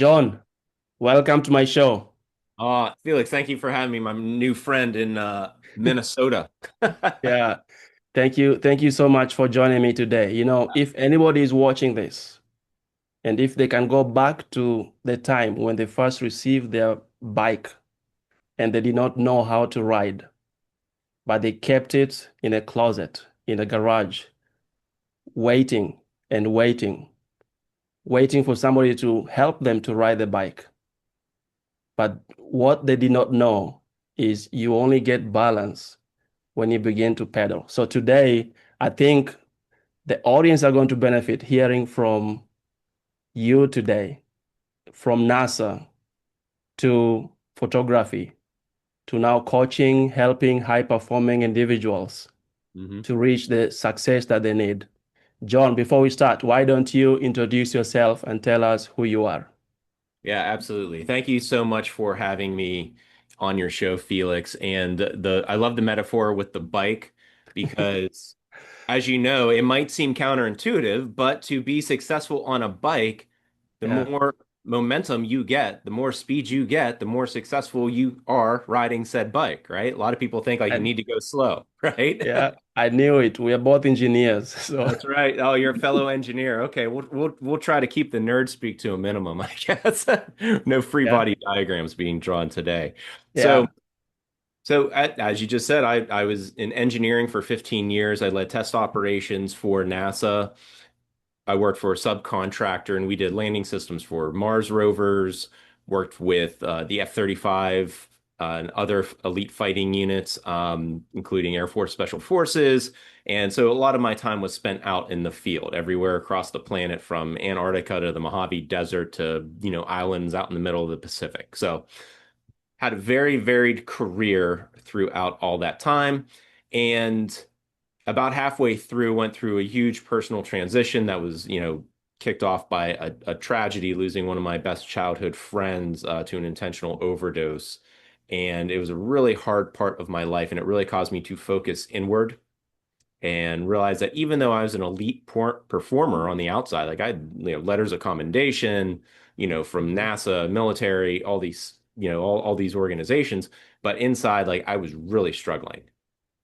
John, welcome to my show. Felix, thank you for having me, my new friend in Minnesota. Yeah, thank you. Thank you so much for joining me today. If anybody is watching this and if they can go back to the time when they first received their bike and they did not know how to ride, but they kept it in a closet, in a garage, waiting and waiting for somebody to help them to ride the bike. But what they did not know is you only get balance when you begin to pedal. So today, I think the audience are going to benefit hearing from you today, from NASA to photography to now coaching, helping high performing individuals hmm to reach the success that they need. John, before we start, why don't you introduce yourself and tell us who you are? Yeah, absolutely. Thank you so much for having me on your show, Felix. And I love the metaphor with the bike because, as you know, it might seem counterintuitive, but to be successful on a bike, the Yeah. more momentum you get, the more speed you get, the more successful you are riding said bike, right? A lot of people think like you And need to go slow, right? yeah, I knew it. We are both engineers. So That's right. Oh, you're a fellow engineer. Okay, we'll try to keep the nerd speak to a minimum, I guess. No free yeah, body diagrams being drawn today. yeah. As you just said, I was in engineering for 15 years. I led test operations for NASA. I worked for a subcontractor, and we did landing systems for Mars rovers. Worked with the F-35 and other elite fighting units, including Air Force Special Forces. And so a lot of my time was spent out in the field, everywhere across the planet, from Antarctica to the Mojave Desert to, islands out in the middle of the Pacific. So had a very varied career throughout all that time. And about halfway through, went through a huge personal transition that was, kicked off by a tragedy, losing one of my best childhood friends to an intentional overdose. And it was a really hard part of my life, and it really caused me to focus inward and realize that even though I was an elite performer on the outside, like I had, letters of commendation, from NASA, military, all these, all these organizations, but inside, like I was really struggling.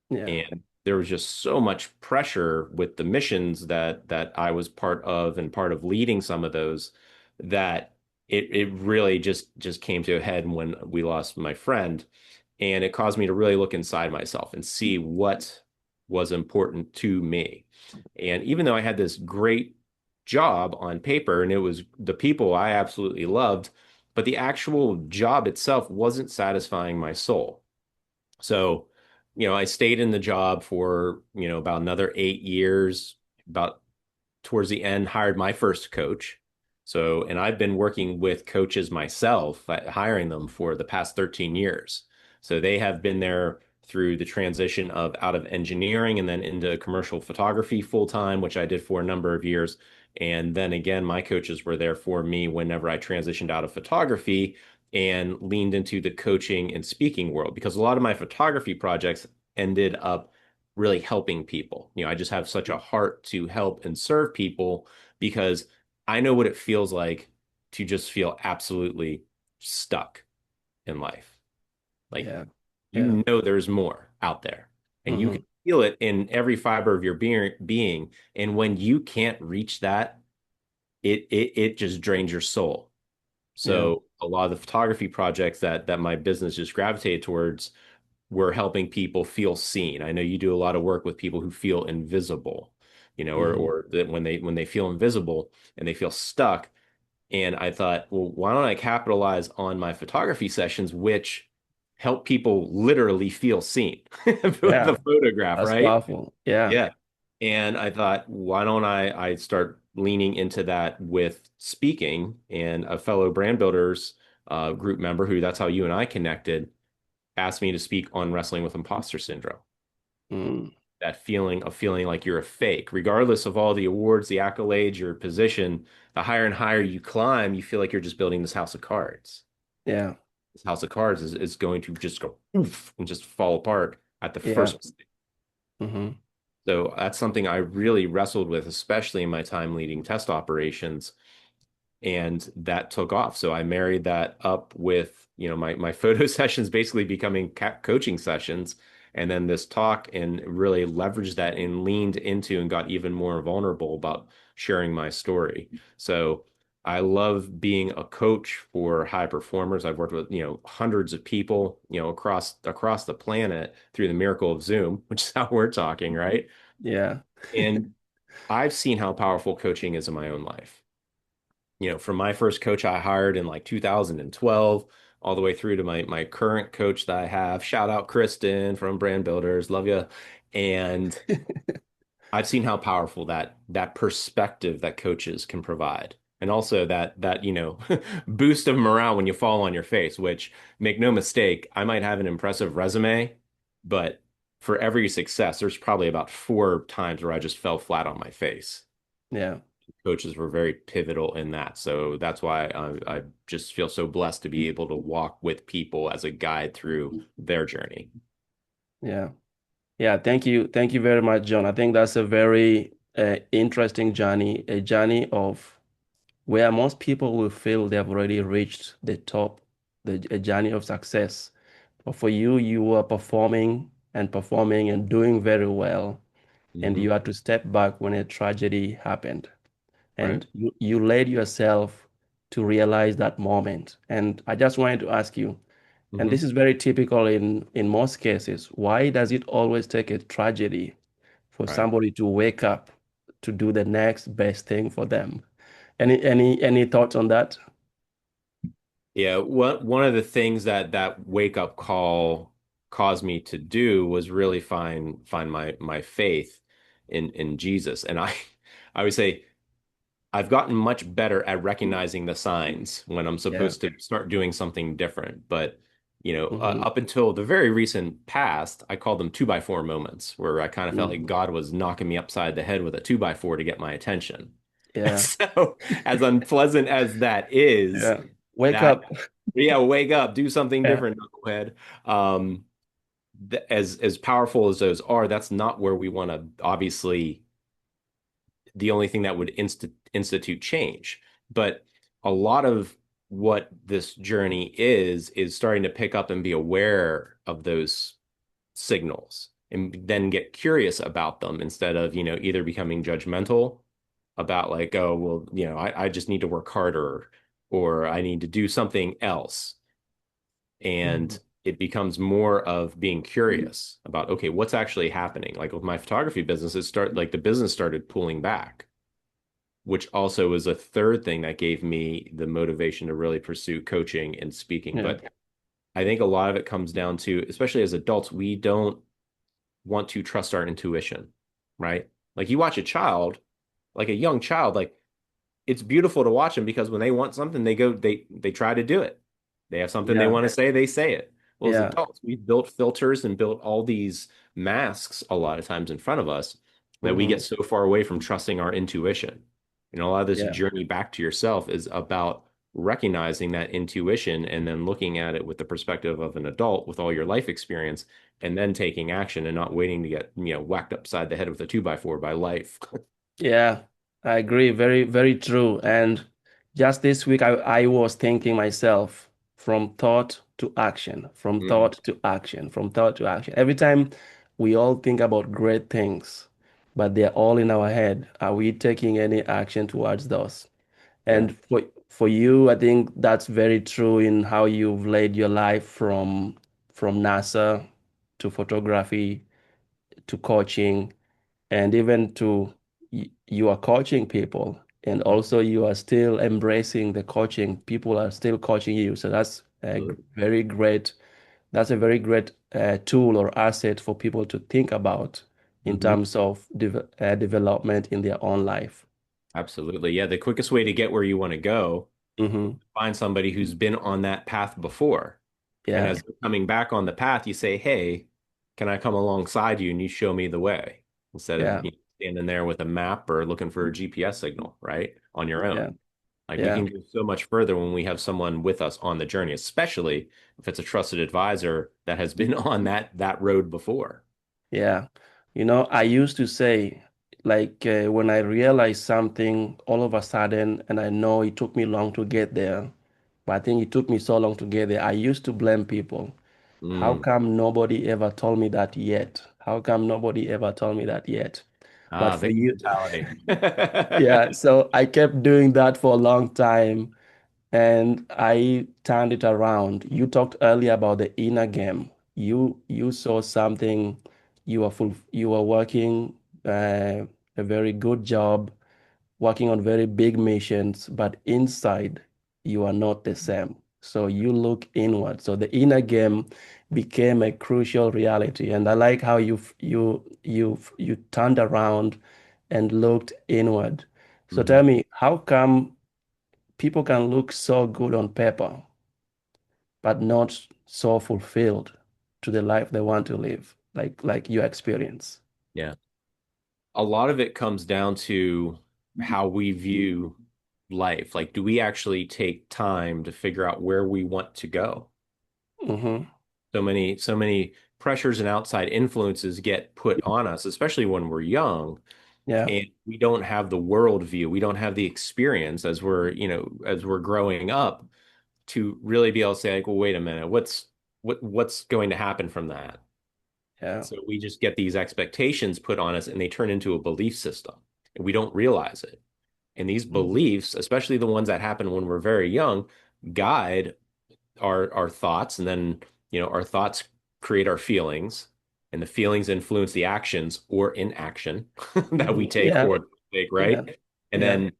Yeah. And there was just so much pressure with the missions that I was part of and part of leading some of those that it really just came to a head when we lost my friend. And it caused me to really look inside myself and see what was important to me. And even though I had this great job on paper and it was the people I absolutely loved, but the actual job itself wasn't satisfying my soul. So, I stayed in the job for, about another 8 years, about towards the end, hired my first coach. So, and I've been working with coaches myself, hiring them for the past 13 years. So they have been there through the transition of out of engineering and then into commercial photography full time, which I did for a number of years. And then again, my coaches were there for me whenever I transitioned out of photography and leaned into the coaching and speaking world because a lot of my photography projects ended up really helping people. I just have such a heart to help and serve people because I know what it feels like to just feel absolutely stuck in life. Like Yeah. Yeah. you know there's more out there and you can Hmm. feel it in every fiber of your being. And when you can't reach that, it just drains your soul. Yeah. So a lot of the photography projects that my business just gravitated towards we're helping people feel seen. I know you do a lot of work with people who feel invisible, Hmm. or that when they feel invisible and they feel stuck. And I thought, well, why don't I capitalize on my photography sessions, which help people literally feel seen with Yeah. the photograph, That's right? powerful. Yeah. Yeah. And I thought, why don't I start leaning into that with speaking and a fellow brand builders group member who that's how you and I connected asked me to speak on wrestling with imposter syndrome. Mm. That feeling of feeling like you're a fake, regardless of all the awards, the accolades, your position, the higher and higher you climb, you feel like you're just building this house of cards. Yeah. This house of cards is going to just go oof and just fall apart at the Yeah. first mistake. Hmm. So that's something I really wrestled with, especially in my time leading test operations. and that took off. So I married that up with, my photo sessions basically becoming coaching sessions, and then this talk, and really leveraged that and leaned into and got even more vulnerable about sharing my story. So I love being a coach for high performers. I've worked with, hundreds of people, across the planet through the miracle of Zoom, which is how we're talking, right? Yeah. And I've seen how powerful coaching is in my own life. From my first coach I hired in like 2012 all the way through to my current coach that I have. Shout out Kristen from Brand Builders. Love you. And I've seen how powerful that perspective that coaches can provide. And also that boost of morale when you fall on your face, which, make no mistake, I might have an impressive resume, but for every success, there's probably about four times where I just fell flat on my face. Yeah. Coaches were very pivotal in that. So that's why I just feel so blessed to be able to walk with people as a guide through their journey. Yeah. Yeah. Thank you. Thank you very much, John. I think that's a very interesting journey, a journey of where most people will feel they have already reached the top, a journey of success. But for you, you were performing and doing very well, and Hmm. you had to step back when a tragedy happened. Right. And you led yourself to realize that moment. And I just wanted to ask you, and Hmm. this is very typical in most cases, why does it always take a tragedy for Right. somebody to wake up to do the next best thing for them? Any thoughts on that? Yeah. One of the things that wake up call caused me to do was really find my faith in Jesus. And I would say I've gotten much better at recognizing the signs when I'm Yeah. supposed to start doing something different. But, Hmm. up until the very recent past, I called them two by four moments, where I kind of felt like Hmm. God was knocking me upside the head with a two by four to get my attention. Yeah. So, as unpleasant as that is, Yeah. Wake that, up. yeah, wake up, do something Yeah. different, knucklehead. Um, as powerful as those are, that's not where we want to, obviously, the only thing that would institute change. But a lot of what this journey is starting to pick up and be aware of those signals, and then get curious about them, instead of, either becoming judgmental about, like, oh, well, I just need to work harder, or I need to do something else. Mhm. And it becomes more of being curious about, okay, what's actually happening? Like with my photography business, the business started pulling back, which also was a third thing that gave me the motivation to really pursue coaching and speaking. Yeah. But I think a lot of it comes down to, especially as adults, we don't want to trust our intuition, right? Like, you watch a child, like a young child, like, it's beautiful to watch them, because when they want something, they try to do it. They have something they Yeah. want to say, they say it. Well, as Yeah. adults, we've built filters and built all these masks a lot of times in front of us, that we get Hmm. so far away from trusting our intuition. A lot of this Yeah. journey back to yourself is about recognizing that intuition, and then looking at it with the perspective of an adult with all your life experience, and then taking action, and not waiting to get, whacked upside the head with a two by four by life. Yeah, I agree. Very, very true. And just this week, I was thinking myself from thought to action, from Mhm. thought to action, from thought to action. Every time we all think about great things, but they're all in our head. Are we taking any action towards those? Yeah. And for you, I think that's very true in how you've led your life from NASA to photography to coaching and even to you are coaching people and also you are still embracing the coaching. People are still coaching you. So that's a very great, that's a very great tool or asset for people to think about in Mm-hmm. terms of development in their own life. Absolutely. Yeah. The quickest way to get where you want to go, Hmm. find somebody who's been on that path before. And Yeah, as they're coming back on the path, you say, hey, can I come alongside you and you show me the way? Instead of, yeah, standing there with a map or looking for a GPS signal, right? On your yeah, own. Like, we yeah. can go so much further when we have someone with us on the journey, especially if it's a trusted advisor that has been on that road before. Yeah. You know, I used to say, when I realized something all of a sudden, and I know it took me long to get there, but I think it took me so long to get there. I used to blame people. How Mm. come nobody ever told me that yet? How come nobody ever told me that yet? But Ah, for victim you, mentality. yeah, so I kept doing that for a long time and I turned it around. You talked earlier about the inner game. You saw something, you were working a very good job, working on very big missions, but inside you are not the same. So you look inward. So the inner game became a crucial reality. And I like how you turned around and looked inward. So tell Mhm. me, how come people can look so good on paper, but not so fulfilled to the life they want to live, like your experience? Yeah. A lot of it comes down to how we view life. Like, do we actually take time to figure out where we want to go? Mm-hmm. So many pressures and outside influences get put on us, especially when we're young, Yeah, and we don't have the world view. We don't have the experience as as we're growing up to really be able to say, like, well, wait a minute, what's going to happen from that? yeah. So we just get these expectations put on us and they turn into a belief system and we don't realize it. And these Mhm. beliefs, especially the ones that happen when we're very young, guide our thoughts, and then our thoughts create our feelings, and the feelings influence the actions or inaction that we Mhm. take Yeah, or don't take, yeah, right? And yeah, then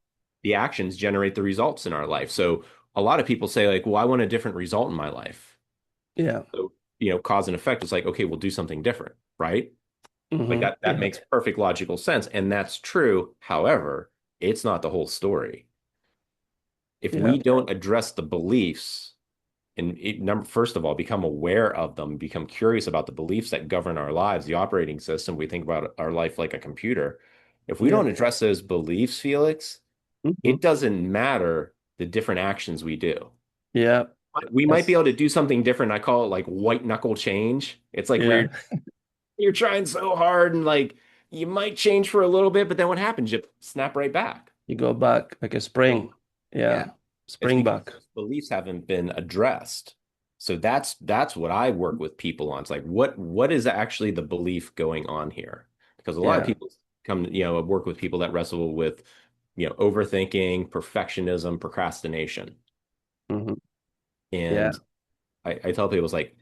the actions generate the results in our life. So a lot of people say, like, well, I want a different result in my life. yeah. So, cause and effect is like, okay, we'll do something different, right? Like Hmm. that Yeah, makes perfect logical sense. And that's true. However, it's not the whole story. If yeah, we don't address the beliefs and first of all, become aware of them, become curious about the beliefs that govern our lives, the operating system, we think about our life like a computer. If we yeah. don't address those beliefs, Felix, Hmm. it doesn't matter the different actions we do. Yeah, We might be yes, able to do something different. I call it like white knuckle change. It's like where yeah. you're trying so hard and like you might change for a little bit, but then what happens? You snap right back. You go back like a So spring. yeah, Yeah, it's spring because back. those beliefs haven't been addressed. So that's what I work with people on. It's like what is actually the belief going on here? Because a lot of Yeah. people come, work with people that wrestle with, overthinking, perfectionism, procrastination. Hmm. Yeah, And I tell people it's like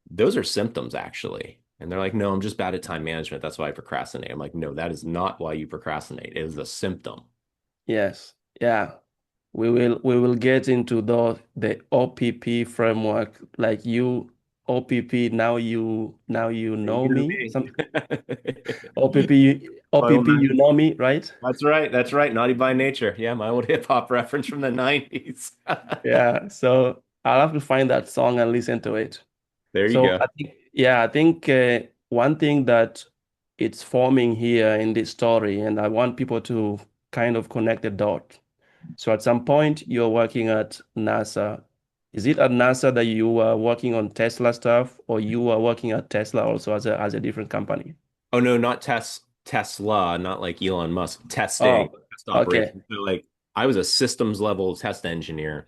those are symptoms actually. And they're like, no, I'm just bad at time management. That's why I procrastinate. I'm like, no, that is not why you procrastinate. It is a symptom. yes. Yeah. We will get into the O.P.P framework. Like you, O.P.P, now you know You me. know Some me. O.P.P, My old O.P.P, you 90s. know me, right? That's right. That's right. Naughty by nature. Yeah, my old hip hop reference from the 90s. Yeah. So I'll have to find that song and listen to it. There you So go. I think one thing that it's forming here in this story, and I want people to kind of connect the dot. So at some point, you're working at NASA. Is it at NASA that you are working on Tesla stuff, or you are working at Tesla also as a different company? Oh no, not Tesla, not like Elon Musk, testing, Oh, test okay, operation. So like I was a systems level test engineer,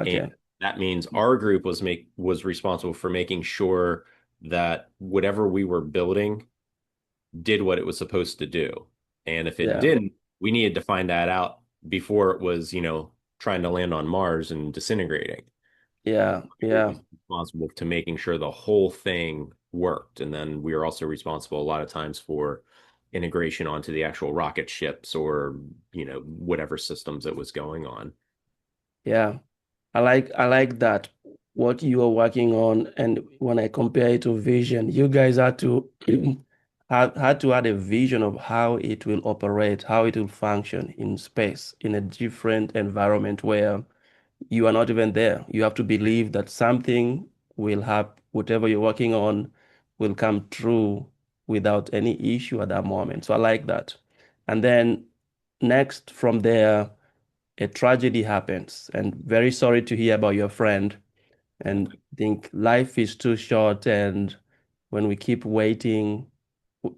and okay, that means our group was responsible for making sure that whatever we were building did what it was supposed to do. And if it yeah, didn't, we needed to find that out before it was, trying to land on Mars and disintegrating. yeah, The group yeah, was responsible to making sure the whole thing worked. And then we were also responsible a lot of times for integration onto the actual rocket ships or, whatever systems it was going on. yeah. I like that what you are working on, and when I compare it to vision, you guys had to had to add a vision of how it will operate, how it will function in space, in a different environment where you are not even there. You have to believe that something will happen, whatever you're working on will come true without any issue at that moment. So I like that. And then next from there, a tragedy happens. And very sorry to hear about your friend. Yeah. And think life is too short. And when we keep waiting,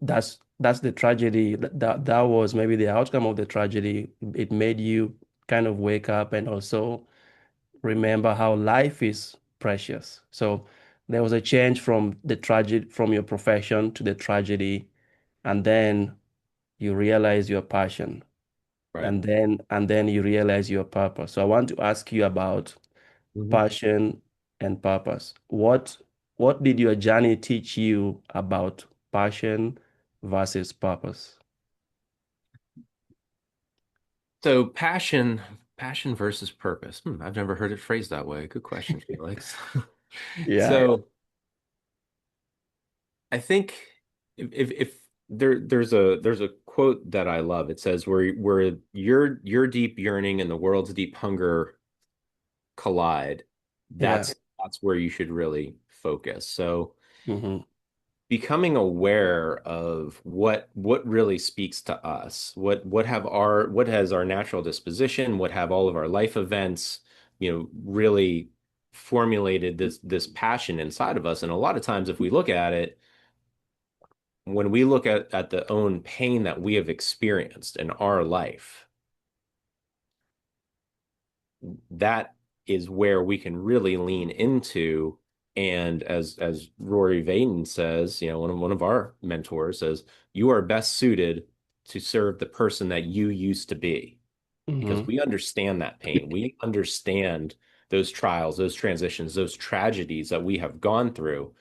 that's that's the tragedy. That was maybe the outcome of the tragedy. It made you kind of wake up and also remember how life is precious. So there was a change from the tragedy, from your profession to the tragedy, and then you realize your passion, Right. and then you realize your purpose. So I want to ask you about Mhm. passion and purpose. What did your journey teach you about passion versus purpose? So passion versus purpose. I've never heard it phrased that way. Good question, Felix. Yeah, So I think if there's a quote that I love. It says where your deep yearning and the world's deep hunger collide, yeah. that's where you should really focus. So Hmm. becoming aware of what really speaks to us, what has our natural disposition, what have all of our life events, really formulated this passion inside of us. And a lot of times if we look at it, when we look at the own pain that we have experienced in our life, that is where we can really lean into. And as Rory Vaden says, one of our mentors says, you are best suited to serve the person that you used to be, because Hmm. we understand that pain. We understand those trials, those transitions, those tragedies that we have gone through.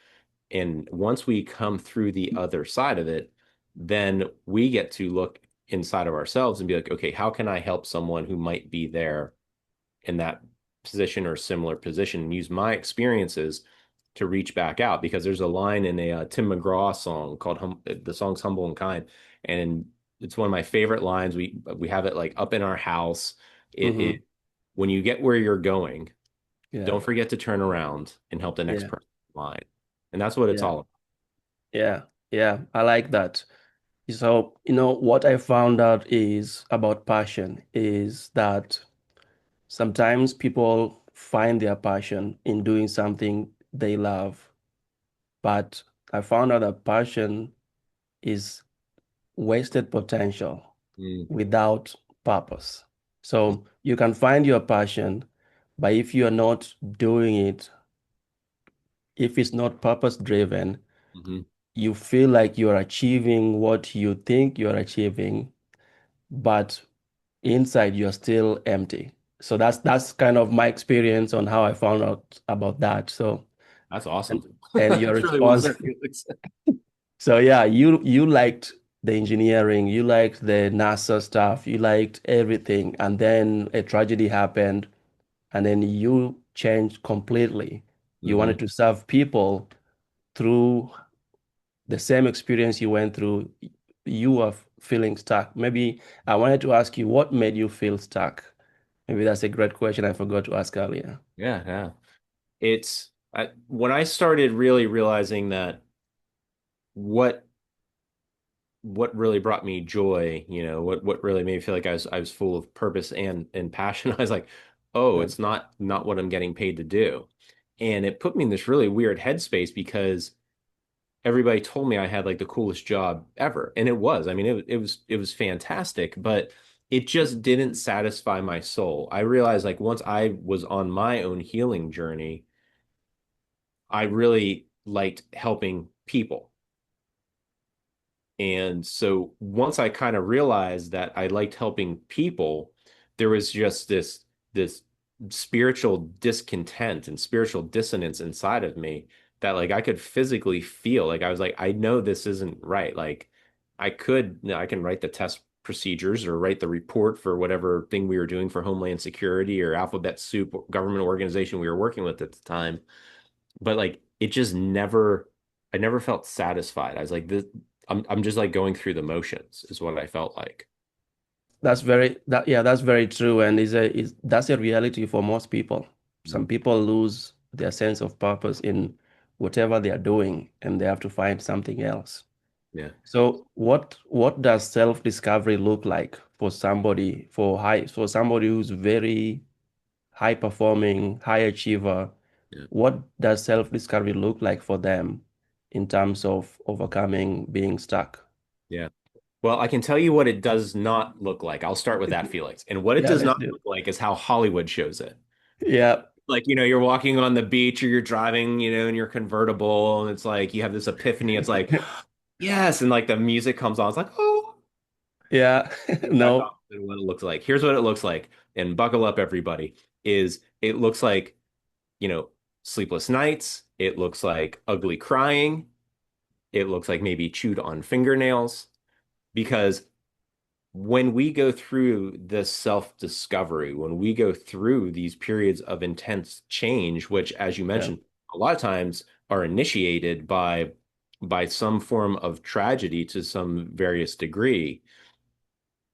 And once we come through the other side of it, then we get to look inside of ourselves and be like, okay, how can I help someone who might be there in that position or similar position, and use my experiences to reach back out? Because there's a line in a Tim McGraw song called the song's Humble and Kind, and it's one of my favorite lines. We have it like up in our house. It Hmm. when you get where you're going, Yeah, don't forget to turn around and help the next yeah, person in line. And that's what it's yeah, all about. yeah, yeah. I like that. So, what I found out is about passion is that sometimes people find their passion in doing something they love, but I found out that passion is wasted potential Mm, without purpose. So you can find your passion, but if you are not doing it, if it's not purpose driven, mhm. you feel like you're achieving what you think you're achieving, but inside you're still empty. So that's kind of my experience on how I found out about that. So That's and, awesome. and your That's really well response. said, Felix. So yeah, you liked the engineering, you liked the NASA stuff, you liked everything, and then a tragedy happened, and then you changed completely. You Hmm. wanted to serve people through the same experience you went through. You were feeling stuck. Maybe I wanted to ask you what made you feel stuck. Maybe that's a great question I forgot to ask earlier. Yeah, yeah. When I started really realizing that what what really brought me joy, what really made me feel like I was full of purpose and passion. I was like, oh, Yeah. it's not what I'm getting paid to do. And it put me in this really weird headspace because everybody told me I had like the coolest job ever. And it was. I mean, it was fantastic, but it just didn't satisfy my soul. I realized like once I was on my own healing journey, I really liked helping people. And so once I kind of realized that I liked helping people, there was just this spiritual discontent and spiritual dissonance inside of me that like I could physically feel. Like I was like, I know this isn't right. Like I can write the test procedures or write the report for whatever thing we were doing for Homeland Security or Alphabet Soup government organization we were working with at the time. But like it just never I never felt satisfied. I was like this I'm just like going through the motions is what I felt like. That's very true, and that's a reality for most people. Some Mhm. people lose their sense of purpose in whatever they are doing, and they have to find something else. Yeah. So what does self-discovery look like for somebody who's very high performing, high achiever? Yeah. What does self-discovery look like for them in terms of overcoming being stuck? Yeah. Well, I can tell you what it does not look like. I'll start with that, Felix. And what it Yeah, does let's not do it. look like is how Hollywood shows it. Yeah, Like, you're walking on the beach or you're driving, in your convertible, and it's like you have this epiphany. It's like, yes. And like the music comes on. It's like, oh, yeah, that's no, often what it looks like. Here's what it looks like. And buckle up, everybody, is it looks like, you know, sleepless nights. It looks like ugly crying. It looks like maybe chewed on fingernails because when we go through this self-discovery, when we go through these periods of intense change, which, as you yeah, mentioned, a lot of times are initiated by some form of tragedy to some various degree,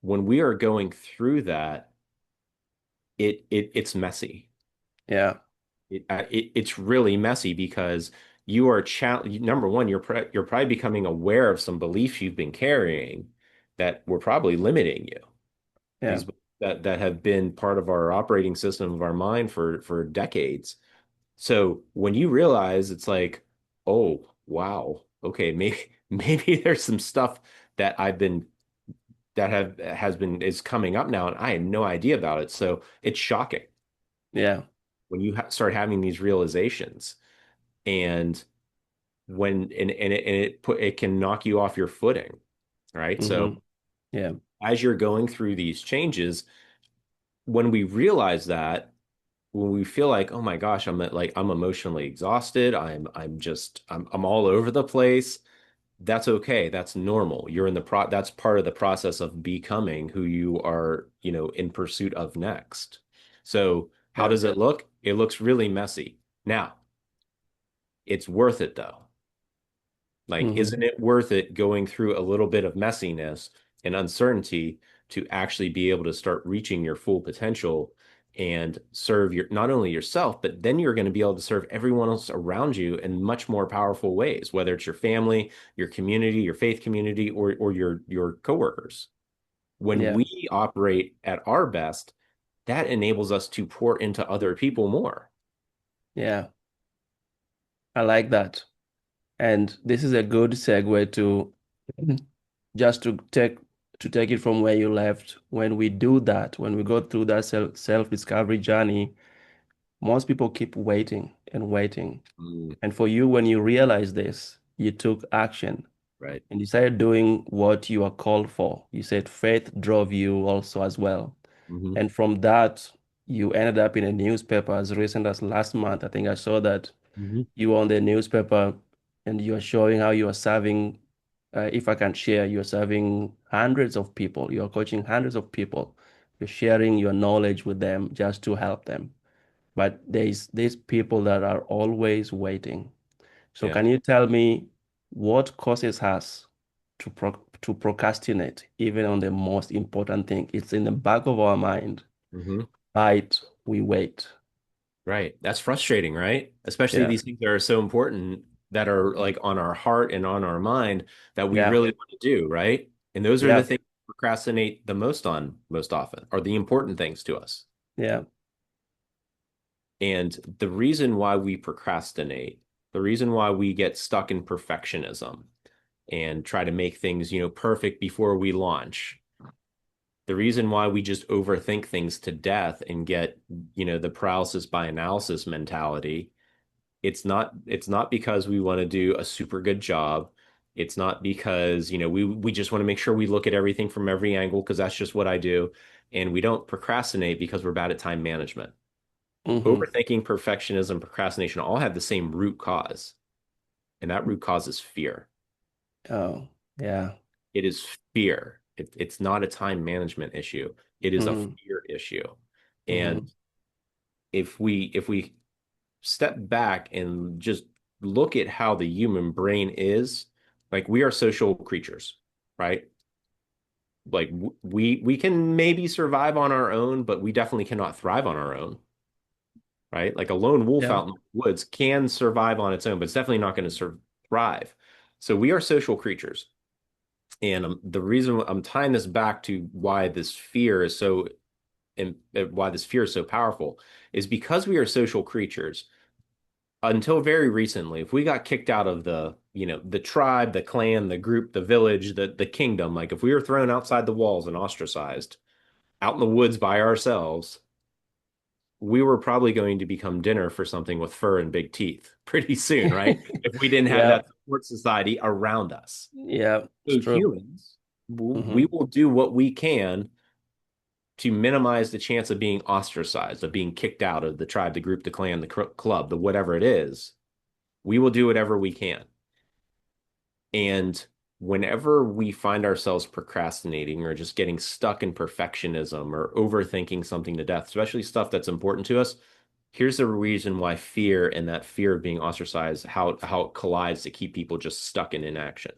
when we are going through that, it's messy. yeah, It's really messy because you are number one, you're probably becoming aware of some beliefs you've been carrying that were probably limiting you. yeah, These that have been part of our operating system of our mind for decades. So when you realize it's like, oh wow, okay, maybe maybe there's some stuff that I've been that have has been is coming up now, and I had no idea about it. So it's shocking yeah. when you start having these realizations, and it can knock you off your footing, right? So Mm-hmm. Yeah, as you're going through these changes, when we realize that, when we feel like, oh my gosh, I'm emotionally exhausted, I'm all over the place, that's okay. That's normal. You're in the that's part of the process of becoming who you are, in pursuit of next. So how yeah. does it look? It looks really messy. Now, it's worth it though. Like, Mm-hmm. isn't it worth it going through a little bit of messiness and uncertainty to actually be able to start reaching your full potential and serve not only yourself, but then you're going to be able to serve everyone else around you in much more powerful ways, whether it's your family, your community, your faith community, or your coworkers. When Yeah, we operate at our best, that enables us to pour into other people more. yeah. I like that. And this is a good segue to just to take it from where you left. When we do that, when we go through that self-discovery journey, most people keep waiting and waiting. Mm, And for you, when you realize this, you took action right. and you started doing what you are called for. You said faith drove you also as well. Hmm. And from that, you ended up in a newspaper as recent as last month. I think I saw that Hmm. you were on the newspaper and you are showing how you are serving, if I can share, you're serving hundreds of people. You're coaching hundreds of people. You're sharing your knowledge with them just to help them. But there's these people that are always waiting. So Yeah. can you tell me what causes us to procrastinate even on the most important thing? It's in the back of our mind, Hmm. right? We wait. Right. That's frustrating, right? Especially Yeah. these things that are so important that are like on our heart and on our mind that we Yeah. really want to do, right? And those are the Yeah. things we procrastinate the most on most often, are the important things to us. Yeah. And the reason why we procrastinate, the reason why we get stuck in perfectionism and try to make things, perfect before we launch, the reason why we just overthink things to death and get, the paralysis by analysis mentality. It's not because we want to do a super good job. It's not because, we just want to make sure we look at everything from every angle because that's just what I do. And we don't procrastinate because we're bad at time management. Hmm. Overthinking, perfectionism, procrastination all have the same root cause, and that root cause is fear. Oh, yeah. It is fear. It's not a time management issue. It is a Hmm. fear issue. And Hmm. if we step back and just look at how the human brain is, like, we are social creatures, right? Like, we can maybe survive on our own, but we definitely cannot thrive on our own, right? Like a lone wolf Yeah. out in the woods can survive on its own, but it's definitely not going to thrive. So we are social creatures. And the reason I'm tying this back to why this fear is so and why this fear is so powerful is because we are social creatures. Until very recently, if we got kicked out of the tribe, the clan, the group, the village, the kingdom. Like if we were thrown outside the walls and ostracized out in the woods by ourselves, we were probably going to become dinner for something with fur and big teeth pretty soon, right? If we didn't have Yeah, that support society around us. yeah, it's So true. humans, we Hmm. will do what we can to minimize the chance of being ostracized, of being kicked out of the tribe, the group, the clan, the club, the whatever it is. We will do whatever we can. And whenever we find ourselves procrastinating or just getting stuck in perfectionism or overthinking something to death, especially stuff that's important to us, here's the reason why fear and that fear of being ostracized, how it collides to keep people just stuck in inaction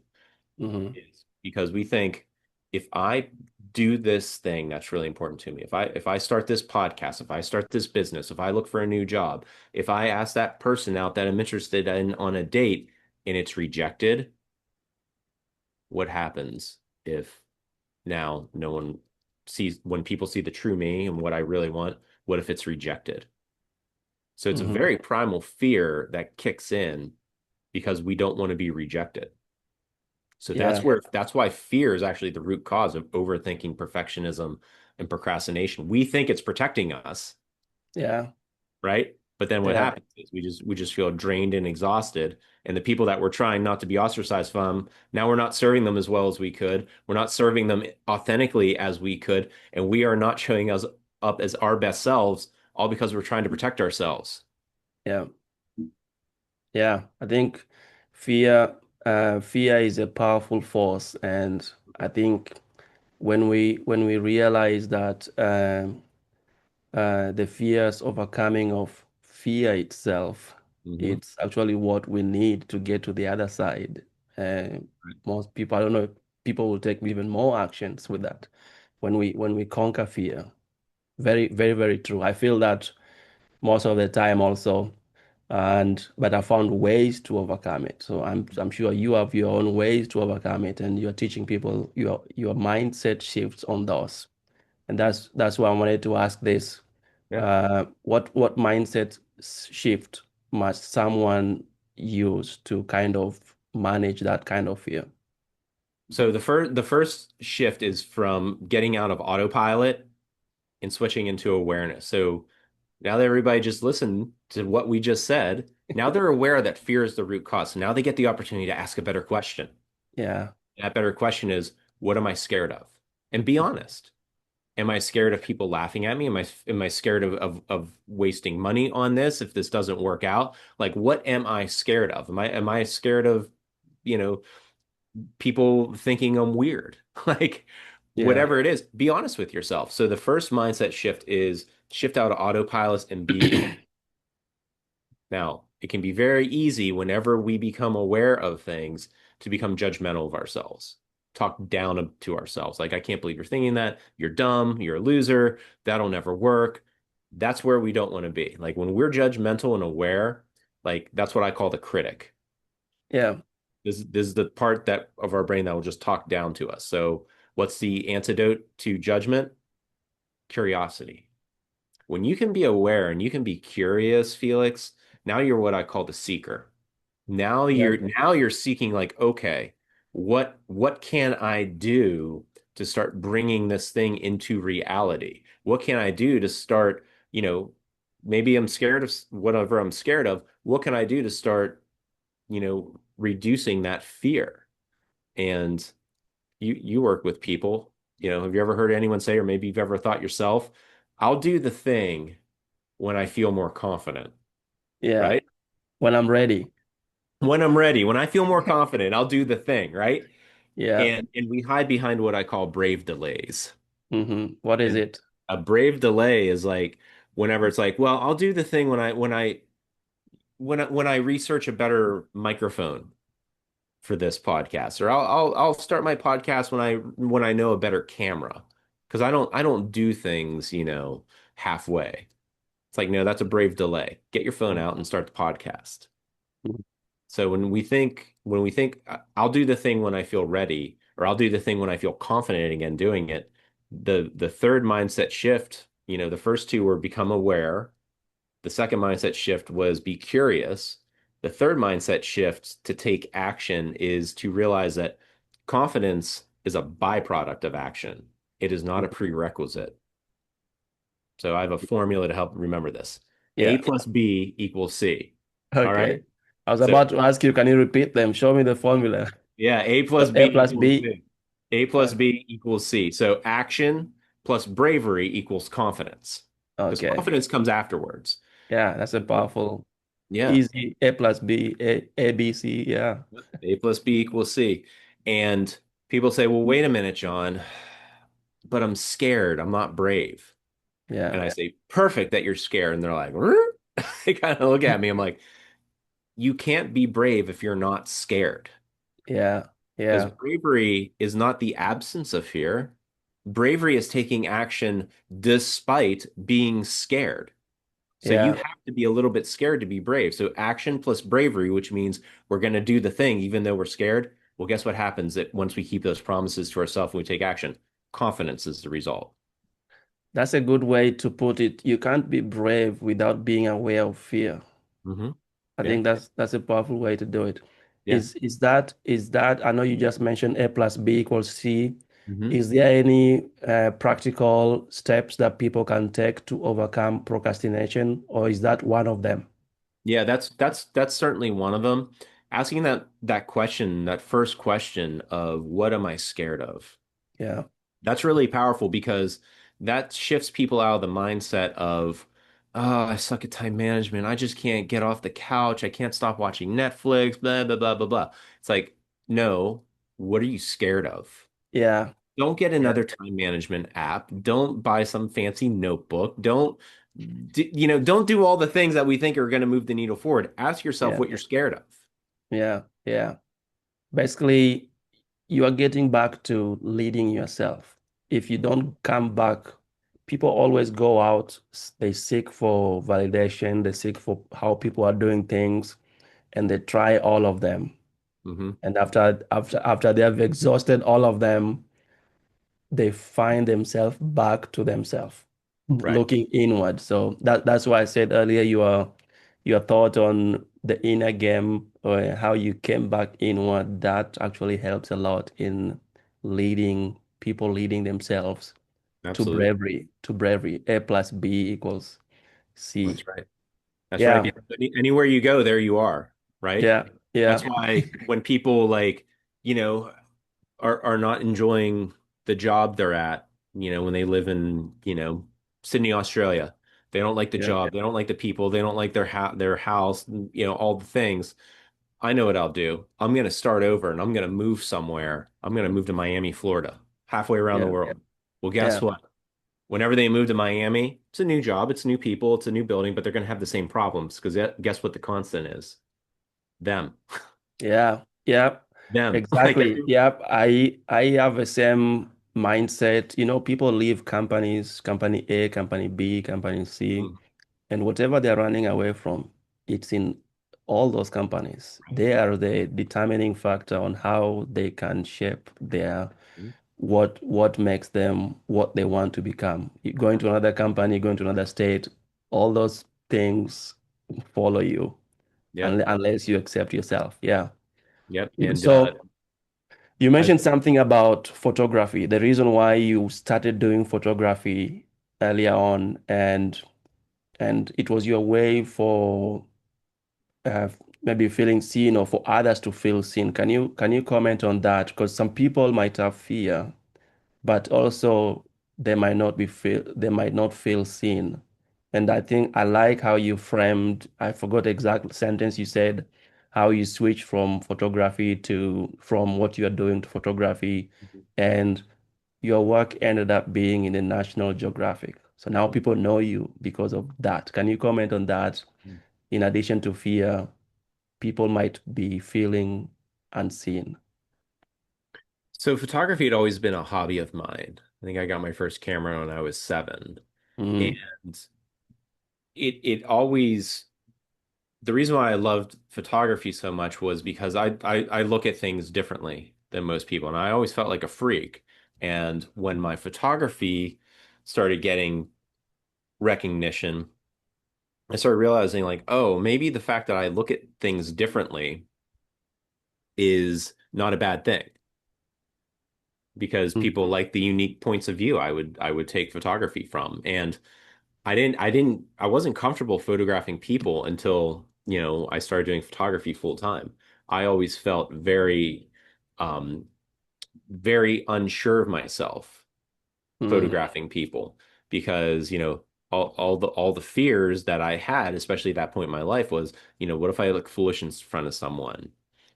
Hmm. is because we think if I do this thing that's really important to me, if I start this podcast, if I start this business, if I look for a new job, if I ask that person out that I'm interested in on a date and it's rejected, what happens if now no one sees when people see the true me and what I really want, what if it's rejected? So it's a Hmm. very primal fear that kicks in because we don't want to be rejected. So Yeah, that's why fear is actually the root cause of overthinking, perfectionism, and procrastination. We think it's protecting us, yeah, right? But then what yeah, happens is we just feel drained and exhausted. And the people that we're trying not to be ostracized from, now we're not serving them as well as we could. We're not serving them authentically as we could, and we are not showing us up as our best selves, all because we're trying to protect ourselves. yeah, yeah. I think fear is a powerful force, and I think when we realize that the fears overcoming of fear itself, Hmm. it's actually what we need to get to the other side. Uh, Most people, I don't know, if people will take even more actions with that when we conquer fear. Very, very, very true. I feel that most of the time also, and but I found ways to overcome it. So I'm sure you have your own ways to overcome it, and you're teaching people your mindset shifts on those. And that's why I wanted to ask this. Yeah. What mindset shift must someone use to kind of manage that kind of fear? So the first shift is from getting out of autopilot and switching into awareness. So now that everybody just listened to what we just said, now they're aware that fear is the root cause. So now they get the opportunity to ask a better question. Yeah, That better question is, what am I scared of? And be honest. Am I scared of people laughing at me? Am I scared of wasting money on this if this doesn't work out? Like, what am I scared of? Am I scared of, you know, people thinking I'm weird? Like, yeah, whatever it is, be honest with yourself. So the first mindset shift is shift out of autopilot and be. Now, it can be very easy whenever we become aware of things to become judgmental of ourselves, talk down to ourselves. Like, I can't believe you're thinking that. You're dumb. You're a loser. That'll never work. That's where we don't want to be. Like, when we're judgmental and aware, like, that's what I call the critic. yeah, This is the part that of our brain that will just talk down to us. So, what's the antidote to judgment? Curiosity. When you can be aware and you can be curious, Felix, now you're what I call the seeker. Now yeah, you're seeking like, okay, what can I do to start bringing this thing into reality? What can I do to start, maybe I'm scared of whatever I'm scared of. What can I do to start, reducing that fear? And you work with people, have you ever heard anyone say, or maybe you've ever thought yourself, I'll do the thing when I feel more confident, yeah. right? When I'm ready. When I'm ready, when I feel more confident, I'll do the thing, right? Yeah. And we hide behind what I call brave delays. What is And it? a brave delay is like whenever it's like, well, I'll do the thing when I research a better microphone for this podcast, or I'll start my podcast when I know a better camera. Because I don't do things, halfway. It's like, no, that's a brave delay. Get your phone out and start the podcast. So when we think I'll do the thing when I feel ready, or I'll do the thing when I feel confident again doing it, the third mindset shift, the first two were become aware. The second mindset shift was be curious. The third mindset shift to take action is to realize that confidence is a byproduct of action. It is not a prerequisite. So I have a formula to help remember this. A Yeah. plus B equals C. All right. Okay. I was So about to ask you, can you repeat them? Show me the formula. yeah, A plus What's A B plus equals B? C. A plus Okay. B equals C. So action plus bravery equals confidence. Because Okay. confidence comes afterwards. Yeah, that's a powerful, Yeah. easy A plus B, A, B, C. Yeah. A plus B equals C. And people say, well, wait a minute, John, but I'm scared. I'm not brave. And Yeah. I say, perfect that you're scared. And they're like, they kind of look at me. I'm like, you can't be brave if you're not scared. Yeah. Because Yeah. bravery is not the absence of fear. Bravery is taking action despite being scared. So you Yeah. have to be a little bit scared to be brave. So action plus bravery, which means we're going to do the thing even though we're scared. Well, guess what happens that once we keep those promises to ourselves and we take action? Confidence is the result. That's a good way to put it. You can't be brave without being aware of fear. Hmm. I Yeah. think that's a powerful way to do it. Yeah. Is that I know you just mentioned A plus B equals C. Hmm. Is there any practical steps that people can take to overcome procrastination, or is that one of them? Yeah, that's certainly one of them. Asking that question, that first question of what am I scared of? Yeah, That's really powerful because that shifts people out of the mindset of, oh, I suck at time management. I just can't get off the couch. I can't stop watching Netflix, blah, blah, blah, blah, blah. It's like, no, what are you scared of? yeah, Don't get yeah, another time management app. Don't buy some fancy notebook. Don't do all the things that we think are going to move the needle forward. Ask yourself yeah, what you're scared of. yeah, yeah. Basically, you are getting back to leading yourself. If you don't come back, people always go out, they seek for validation, they seek for how people are doing things, and they try all of them. Hmm. And after they have exhausted all of them, they find themselves back to themselves, Right. looking inward. So that's why I said earlier your thought on the inner game or how you came back inward, that actually helps a lot in leading people leading themselves Absolutely. to bravery. A plus B equals C. That's right. That's right. Yeah, Because anywhere you go, there you are, right? yeah, yeah, That's why when people like, you know, are not enjoying the job they're at, when they live in, Sydney, Australia, they don't like the yeah, job, they don't like the people, they don't like their house, all the things. I know what I'll do. I'm going to start over and I'm going to move somewhere. I'm going to move to Miami, Florida, halfway around the yeah, world. Well, guess yeah, what? Whenever they move to Miami, it's a new job, it's new people, it's a new building, but they're going to have the same problems because guess what the constant is? Them. yeah, yeah. Them. Like Exactly. Yep. I have the same mindset. People leave companies, company A, company B, company C, mm, and whatever they're running away from, it's in all those companies. right. They are the determining factor on how they can shape their Mm, what makes them what they want to become. Going to another company, going to another state, all those things follow you yep. unless you accept yourself. Yeah. Yep. And So you as mentioned something about photography, the reason why you started doing photography earlier on, and it was your way for uh, maybe feeling seen or for others to feel seen. Can you comment on that? Because some people might have fear, but also they might not feel seen. And I think I like how you framed, I forgot the exact sentence you said, how you switch from photography to from what you are doing to photography, and your work ended up being in the National Geographic. So now people know you because of that. Can you comment on that? In addition to fear, people might be feeling unseen. so photography had always been a hobby of mine. I think I got my first camera when I was 7. And Mm, it always the reason why I loved photography so much was because I look at things differently than most people. And I always felt like a freak. And when my photography started getting recognition, I started realizing like, oh, maybe the fact that I look at things differently is not a bad thing because Mm. people like the unique points of view I would take photography from. And I wasn't comfortable photographing people until, I started doing photography full time. I always felt um, very unsure of myself Mm. photographing people because, all the fears that I had, especially at that point in my life, was, what if I look foolish in front of someone?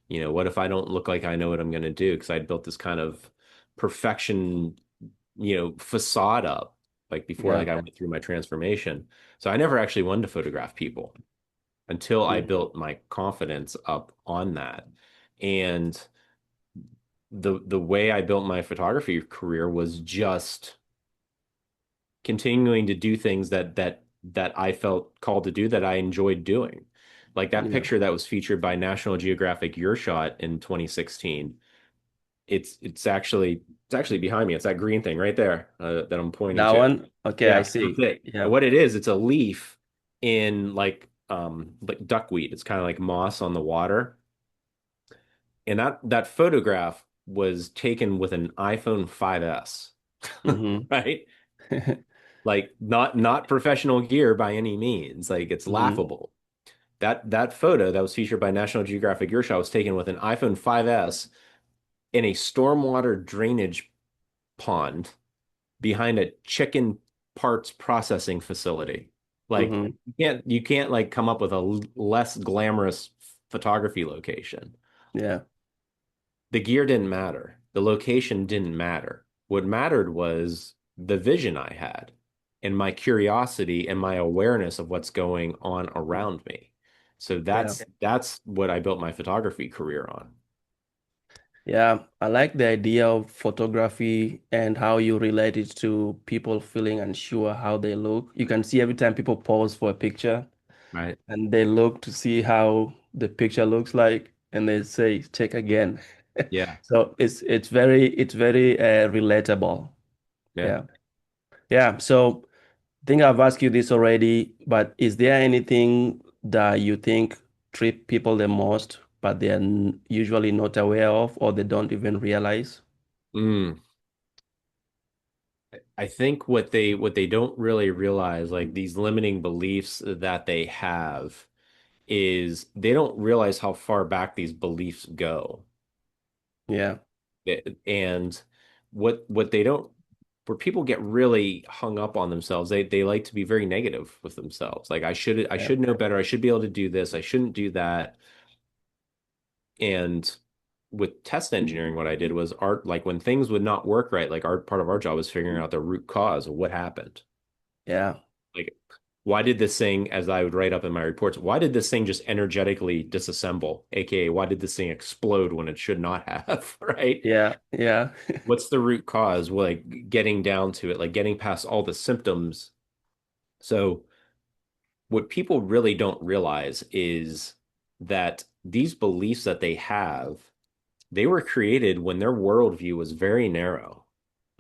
What if I don't look like I know what I'm going to do? Because I'd built this kind of perfection, facade up like before Yeah. like I went through my transformation. So I never actually wanted to photograph people until I Mm. built my confidence up on that. And the way I built my photography career was just continuing to do things that I felt called to do that I enjoyed doing. Like that Yeah. picture that was featured by National Geographic Your Shot in 2016. It's actually behind me. It's that green thing right there that I'm pointing That to. one? Okay, I Yeah, that's see. it. Yeah. And what it is, it's a leaf in like duckweed. It's kind of like moss on the water. And that photograph was taken with an iPhone 5S, Mm-hmm. right? Like not professional gear by any means. Like it's Mm-hmm. laughable. That photo that was featured by National Geographic Earshot was taken with an iPhone 5S in a stormwater drainage pond behind a chicken parts processing facility. Like Mm-hmm. you can't like come up with a less glamorous photography location. Yeah. The gear didn't matter. The location didn't matter. What mattered was the vision I had and my curiosity and my awareness of what's going on around me. So Yeah. that's what I built my photography career on. Yeah. I like the idea of photography and how you relate it to people feeling unsure how they look. You can see every time people pose for a picture Right. and they look to see how the picture looks like and they say, check again. Yeah. So it's very relatable. Yeah. Yeah. Yeah. So think I've asked you this already, but is there anything that you think trip people the most, but they're usually not aware of or they don't even realize? Mm. I think what they don't really realize, like these limiting beliefs that they have, is they don't realize how far back these beliefs go. Yeah, And what they don't where people get really hung up on themselves, they like to be very negative with themselves. Like I yeah, should know better. I should be able to do this. I shouldn't do that. And with test engineering, what I did was art, like when things would not work right, like our part of our job was figuring out the root cause of what happened. yeah, Like, why did this thing, as I would write up in my reports, why did this thing just energetically disassemble? AKA, why did this thing explode when it should not have, right? yeah, yeah, What's the root cause? Well, like getting down to it, like getting past all the symptoms. So, what people really don't realize is that these beliefs that they have, they were created when their worldview was very narrow.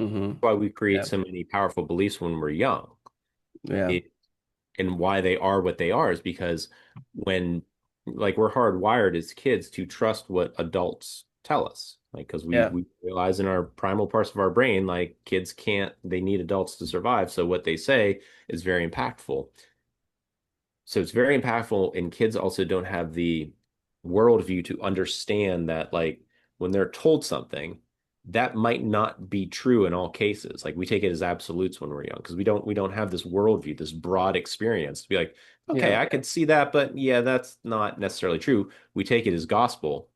mm-hmm. That's why we create Yeah, so many powerful beliefs when we're young. yeah, It and why they are what they are is because when like we're hardwired as kids to trust what adults tell us. Like because we yeah, we realize in our primal parts of our brain, like kids can't, they need adults to survive. So what they say is very impactful. So it's very impactful, and kids also don't have the worldview to understand that, like, when they're told something, that might not be true in all cases. Like we take it as absolutes when we're young because we don't have this worldview, this broad experience to be like, okay, yeah, I could see that, but yeah, that's not necessarily true. We take it as gospel,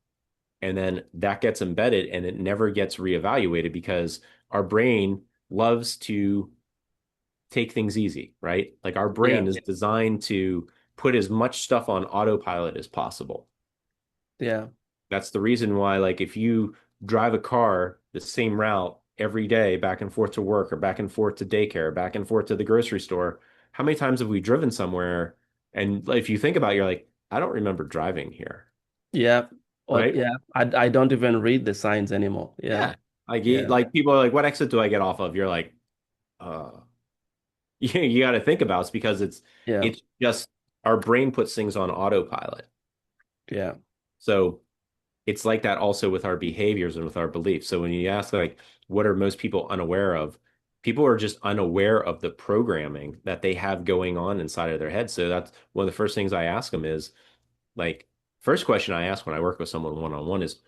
and then that gets embedded, and it never gets reevaluated because our brain loves to take things easy, right? Like our brain yeah, is designed to put as much stuff on autopilot as possible. yeah, That's the reason why, like, if you drive a car the same route every day, back and forth to work or back and forth to daycare, back and forth to the grocery store, how many times have we driven somewhere? And if you think about it, you're like, I don't remember driving here, yeah. Or right? yeah, I don't even read the signs anymore. Yeah, Yeah. Like, yeah, like people are like, what exit do I get off of? You're like, uh, you got to think about it because yeah, it's just our brain puts things on autopilot. Yeah. So it's like that also with our behaviors and with our beliefs. So when you ask like, what are most people unaware of? People are just unaware of the programming that they have going on inside of their head. So that's one of the first things I ask them is like, first question I ask when I work with someone one-on-one is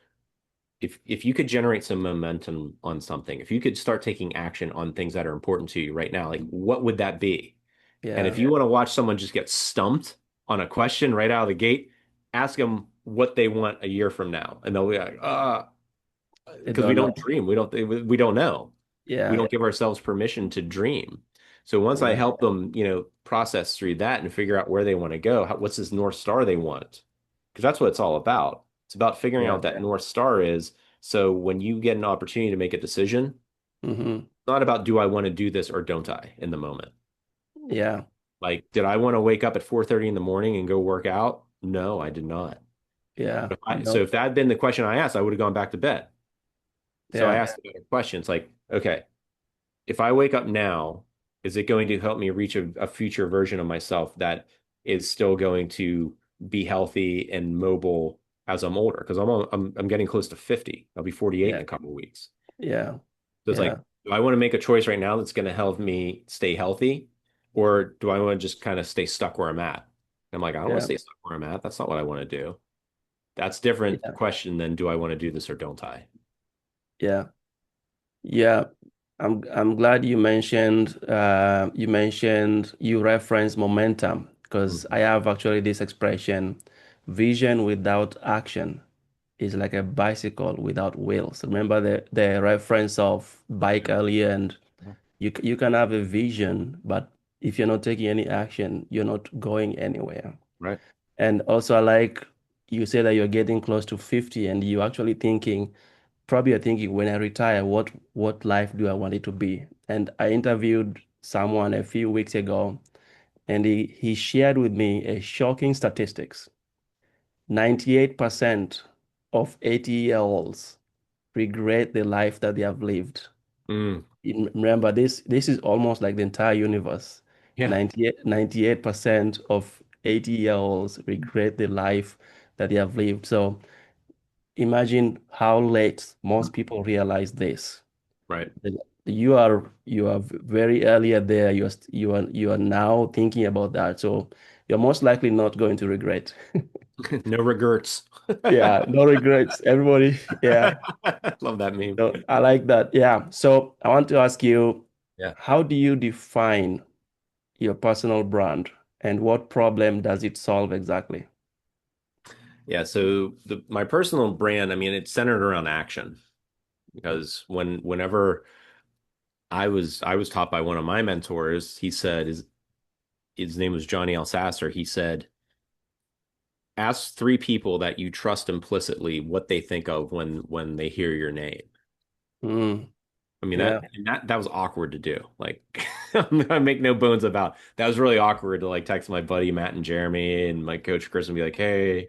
if you could generate some momentum on something, if you could start taking action on things that are important to you right now, like what would that be? And if Yeah. you want to watch someone just get stumped on a question right out of the gate, ask them what they want a year from now, and they'll be like, They because we don't know. don't dream, we don't know, we Yeah. don't give ourselves permission to dream. So once I Yeah. help them, process through that and figure out where they want to go, what's this North Star they want, because that's what it's all about. It's about figuring out Yeah. what that North Star is. So when you get an opportunity to make a decision, Hmm. it's not about do I want to do this or don't I in the moment. Yeah. Like, did I want to wake up at 4:30 in the morning and go work out? No, I did not. Yeah. So No. if that had been the question I asked, I would have gone back to bed. So I Yeah. asked the better question. It's like, okay, if I wake up now, is it going to help me reach a future version of myself that is still going to be healthy and mobile as I'm older? Because I'm getting close to 50. I'll be 48 in Yeah. a couple of weeks. Yeah. So it's Yeah. like, do I want to make a choice right now that's going to help me stay healthy? Or do I want to just kind of stay stuck where I'm at? I'm like, I don't want to Yeah. stay stuck where I'm at. That's not what I want to do. That's different Yeah. question than do I want to do this or don't I? Yeah. Yeah. I'm glad you mentioned you referenced momentum because I Mhm. have actually this expression, vision without action is like a bicycle without wheels. Remember the reference of bike Yeah. earlier, and you can have a vision, but if you're not taking any action, you're not going anywhere. Right. And also, I like you say that you're getting close to 50 and you actually thinking, probably you're thinking, when I retire, what life do I want it to be? And I interviewed someone a few weeks ago, and he shared with me a shocking statistics. 98% of 80-year-olds regret the life that they have lived. Mm, Remember, this is almost like the entire universe. yeah. 98% of 80-year-olds regret the life that they have lived. So imagine how late most people realize this. Right. That you are very earlier there. You are now thinking about that. So you're most likely not going to regret. No regrets. Yeah, no regrets. Everybody, yeah. Love that meme. So I like that. Yeah. So I want to ask you, Yeah. how do you define your personal brand and what problem does it solve exactly? Yeah. So my personal brand, I mean, it's centered around action because whenever I was taught by one of my mentors, he said his name was Johnny Alsasser. He said, ask three people that you trust implicitly what they think of when they hear your name. Mm, I mean yeah. that was awkward to do. Like I make no bones about that was really awkward to like text my buddy Matt and Jeremy and my coach Chris and be like, hey,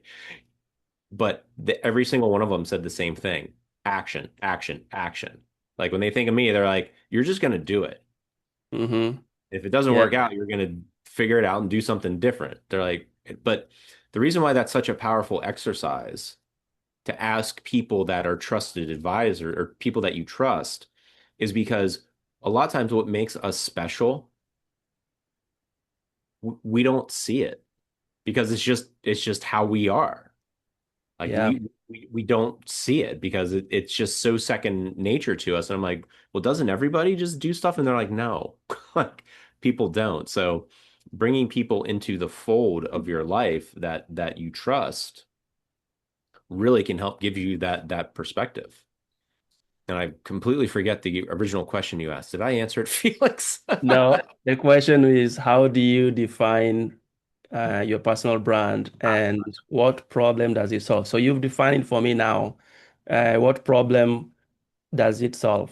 but every single one of them said the same thing. Action, action, action. Like when they think of me, they're like, you're just gonna do it. Mm-hmm. If it doesn't Yeah. work out, you're gonna figure it out and do something different. They're like, but the reason why that's such a powerful exercise to ask people that are trusted advisor or people that you trust is because a lot of times what makes us special, we don't see it because it's just how we are. Like Yeah. we don't see it because it's just so second nature to us. And I'm like, well, doesn't everybody just do stuff? And they're like, no, like people don't. So bringing people into the fold of your life that you trust really can help give you that perspective. And I completely forget the original question you asked. Did I answer it, Felix? No, the question is, how do you define your personal brand and what problem does it solve? So you've defined it for me now. What problem does it solve?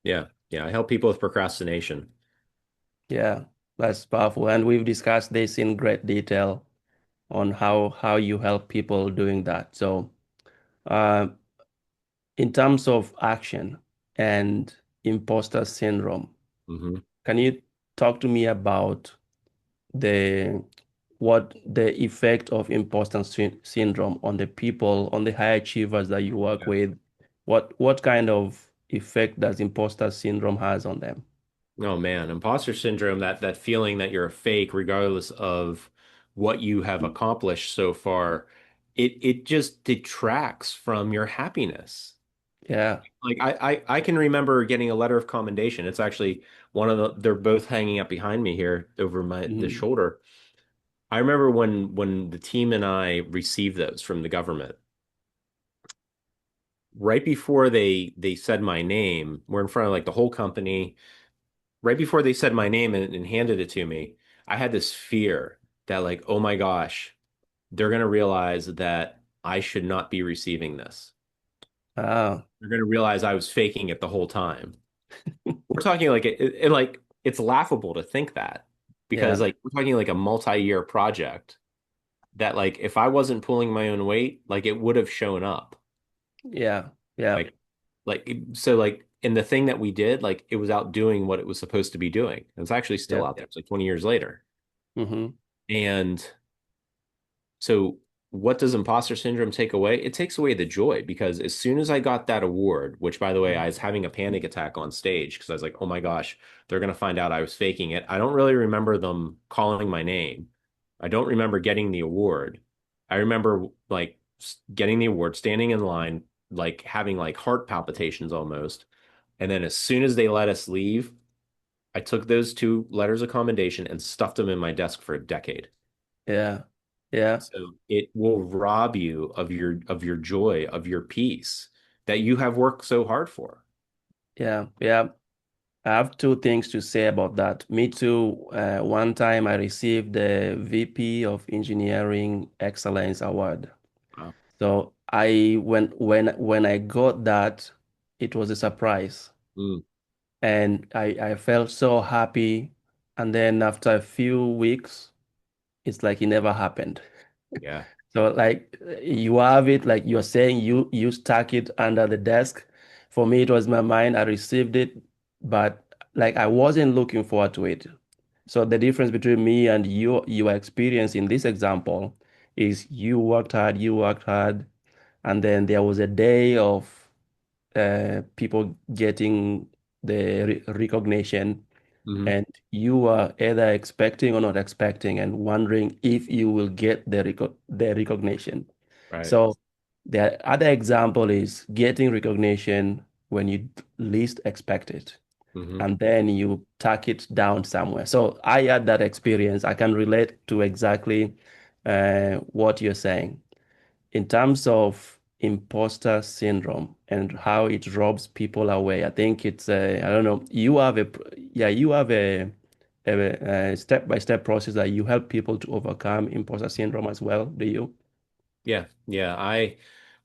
Yeah, yeah. I help people with procrastination. Yeah, that's powerful. And we've discussed this in great detail on how you help people doing that. So, uh, in terms of action and imposter syndrome, Hmm. can you talk to me about the what the effect of imposter syndrome on the people, on the high achievers that you work Yeah. with. What kind of effect does imposter syndrome has on them? Oh man, imposter syndrome, that feeling that you're a fake regardless of what you have accomplished so far, it just detracts from your happiness. Yeah. Like I can remember getting a letter of commendation. It's actually one of they're both hanging up behind me here over the Mhm. shoulder. I remember when the team and I received those from the government. Right before they said my name, we're in front of like the whole company. Right before they said my name and handed it to me, I had this fear that like, oh my gosh, they're gonna realize that I should not be receiving this. Ah, They're gonna realize I was faking it the whole time. We're talking like like it's laughable to think that because yeah, like we're talking like a multi-year project that like if I wasn't pulling my own weight, like it would have shown up. yeah, yeah, Like so like in the thing that we did, like it was out doing what it was supposed to be doing. It's actually still yeah. out there. It's like 20 years later. Mm-hmm. And so what does imposter syndrome take away? It takes away the joy because as soon as I got that award, which by the way, I was having a panic attack on stage because I was like, oh my gosh, they're going to find out I was faking it. I don't really remember them calling my name. I don't remember getting the award. I remember like getting the award, standing in line, like having like heart palpitations almost. And then as soon as they let us leave, I took those two letters of commendation and stuffed them in my desk for a decade. Yeah, yeah, So it will rob you of your joy, of your peace that you have worked so hard for. yeah, yeah. I have two things to say about that. Me too. One time I received the VP of Engineering Excellence Award. Wow. So I when I got that, it was a surprise. Mm, And I felt so happy. And then after a few weeks, it's like it never happened. yeah. So like you have it, like you're saying you stuck it under the desk. For me, it was my mind. I received it, but like I wasn't looking forward to it. So the difference between me and your experience in this example is you worked hard, and then there was a day of people getting the recognition, Hmm. and you are either expecting or not expecting and wondering if you will get the recognition. Right. So the other example is getting recognition when you least expect it, Hmm. and then you tuck it down somewhere. So I had that experience. I can relate to exactly what you're saying in terms of imposter syndrome and how it robs people away. I think it's I don't know. You have a step-by-step process that you help people to overcome imposter syndrome as well. Do you? Yeah. Yeah.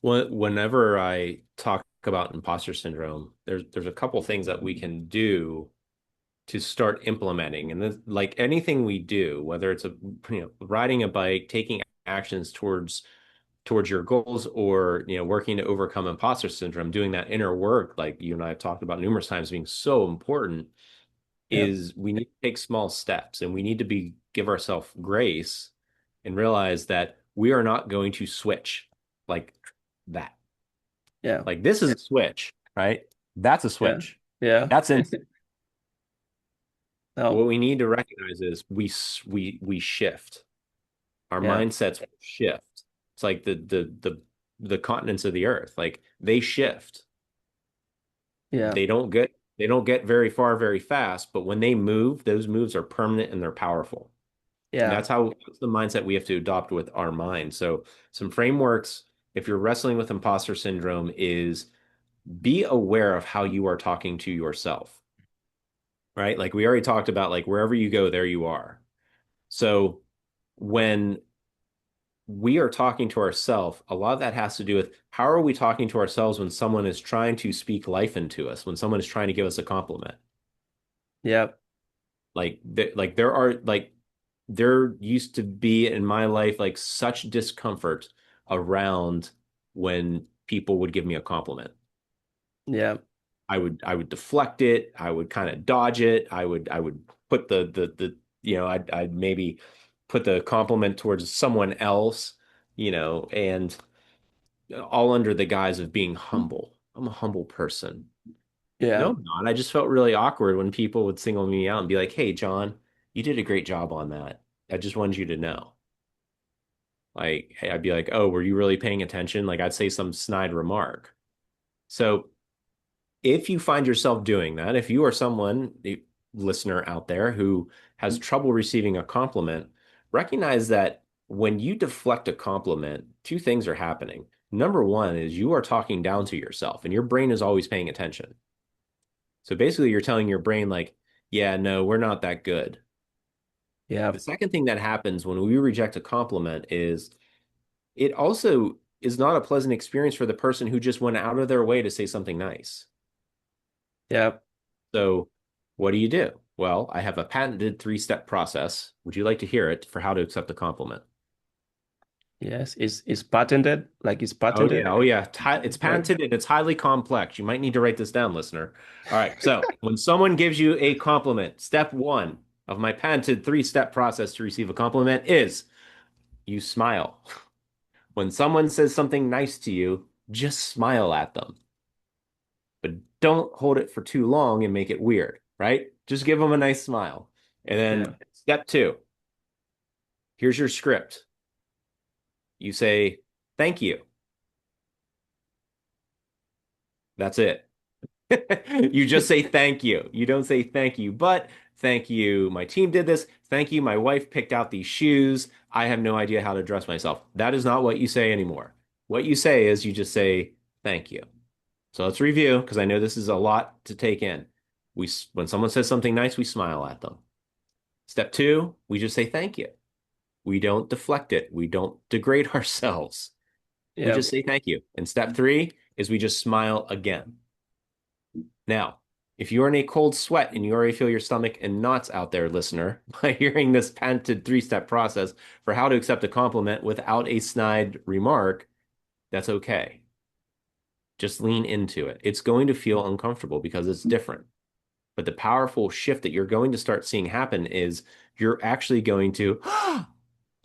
Whenever I talk about imposter syndrome, there's a couple things that we can do to start implementing. And this, like anything we do, whether it's riding a bike, taking actions towards your goals or working to overcome imposter syndrome, doing that inner work like you and I have talked about numerous times being so important, Yeah, is we need to take small steps and we need to be give ourselves grace and realize that we are not going to switch like that. yeah, Like this is a switch, right? That's a yeah, switch. yeah. That's instant. What No, we need to recognize is we shift. Our yeah, mindsets shift. It's like the continents of the earth, like they shift. yeah, They don't get very far very fast, but when they move, those moves are permanent and they're powerful. And yeah, that's the mindset we have to adopt with our mind. So some frameworks, if you're wrestling with imposter syndrome, is be aware of how you are talking to yourself, right? Like we already talked about, like wherever you go, there you are. So when we are talking to ourselves, a lot of that has to do with how are we talking to ourselves when someone is trying to speak life into us, when someone is trying to give us a compliment. yeah, Like there are like there used to be in my life like such discomfort around when people would give me a compliment. yeah, I would deflect it, I would kind of dodge it, I would put the I'd maybe put the compliment towards someone else, and all under the guise of being humble. I'm a humble person. No, Yeah. I'm not. I just felt really awkward when people would single me out and be like, "Hey, John, you did a great job on that. I just wanted you to know." Like, hey, I'd be like, "Oh, were you really paying attention?" Like, I'd say some snide remark. So, if you find yourself doing that, if you are someone, a listener out there who has trouble receiving a compliment, recognize that when you deflect a compliment, two things are happening. Number one is you are talking down to yourself, and your brain is always paying attention. So basically, you're telling your brain, like, yeah, no, we're not that good. Yeah. The second thing that happens when we reject a compliment is it also is not a pleasant experience for the person who just went out of their way to say something nice. Yeah. So, what do? Well, I have a patented three-step process. Would you like to hear it for how to accept a compliment? Yes. It's patented. Like it's Oh yeah, patented. oh yeah. It's Right. patented and it's highly complex. You might need to write this down, listener. All right. So, when someone gives you a compliment, step one of my patented three-step process to receive a compliment is you smile. When someone says something nice to you, just smile at them, but don't hold it for too long and make it weird, right? Just give them a nice smile. And Yeah. then step two, here's your script. You say, thank you. That's it. You just say thank you. You don't say thank you, but thank you. My team did this. Thank you. My wife picked out these shoes. I have no idea how to dress myself. That is not what you say anymore. What you say is you just say thank you. So let's review because I know this is a lot to take in. When someone says something nice, we smile at them. Step two, we just say thank you. We don't deflect it. We don't degrade ourselves. We Yeah. just say thank you. And step three is we just smile again. Now, if you're in a cold sweat and you already feel your stomach in knots out there, listener, by hearing this patented three-step process for how to accept a compliment without a snide remark, that's okay. Just lean into it. It's going to feel uncomfortable because it's different. But the powerful shift that you're going to start seeing happen is you're actually going to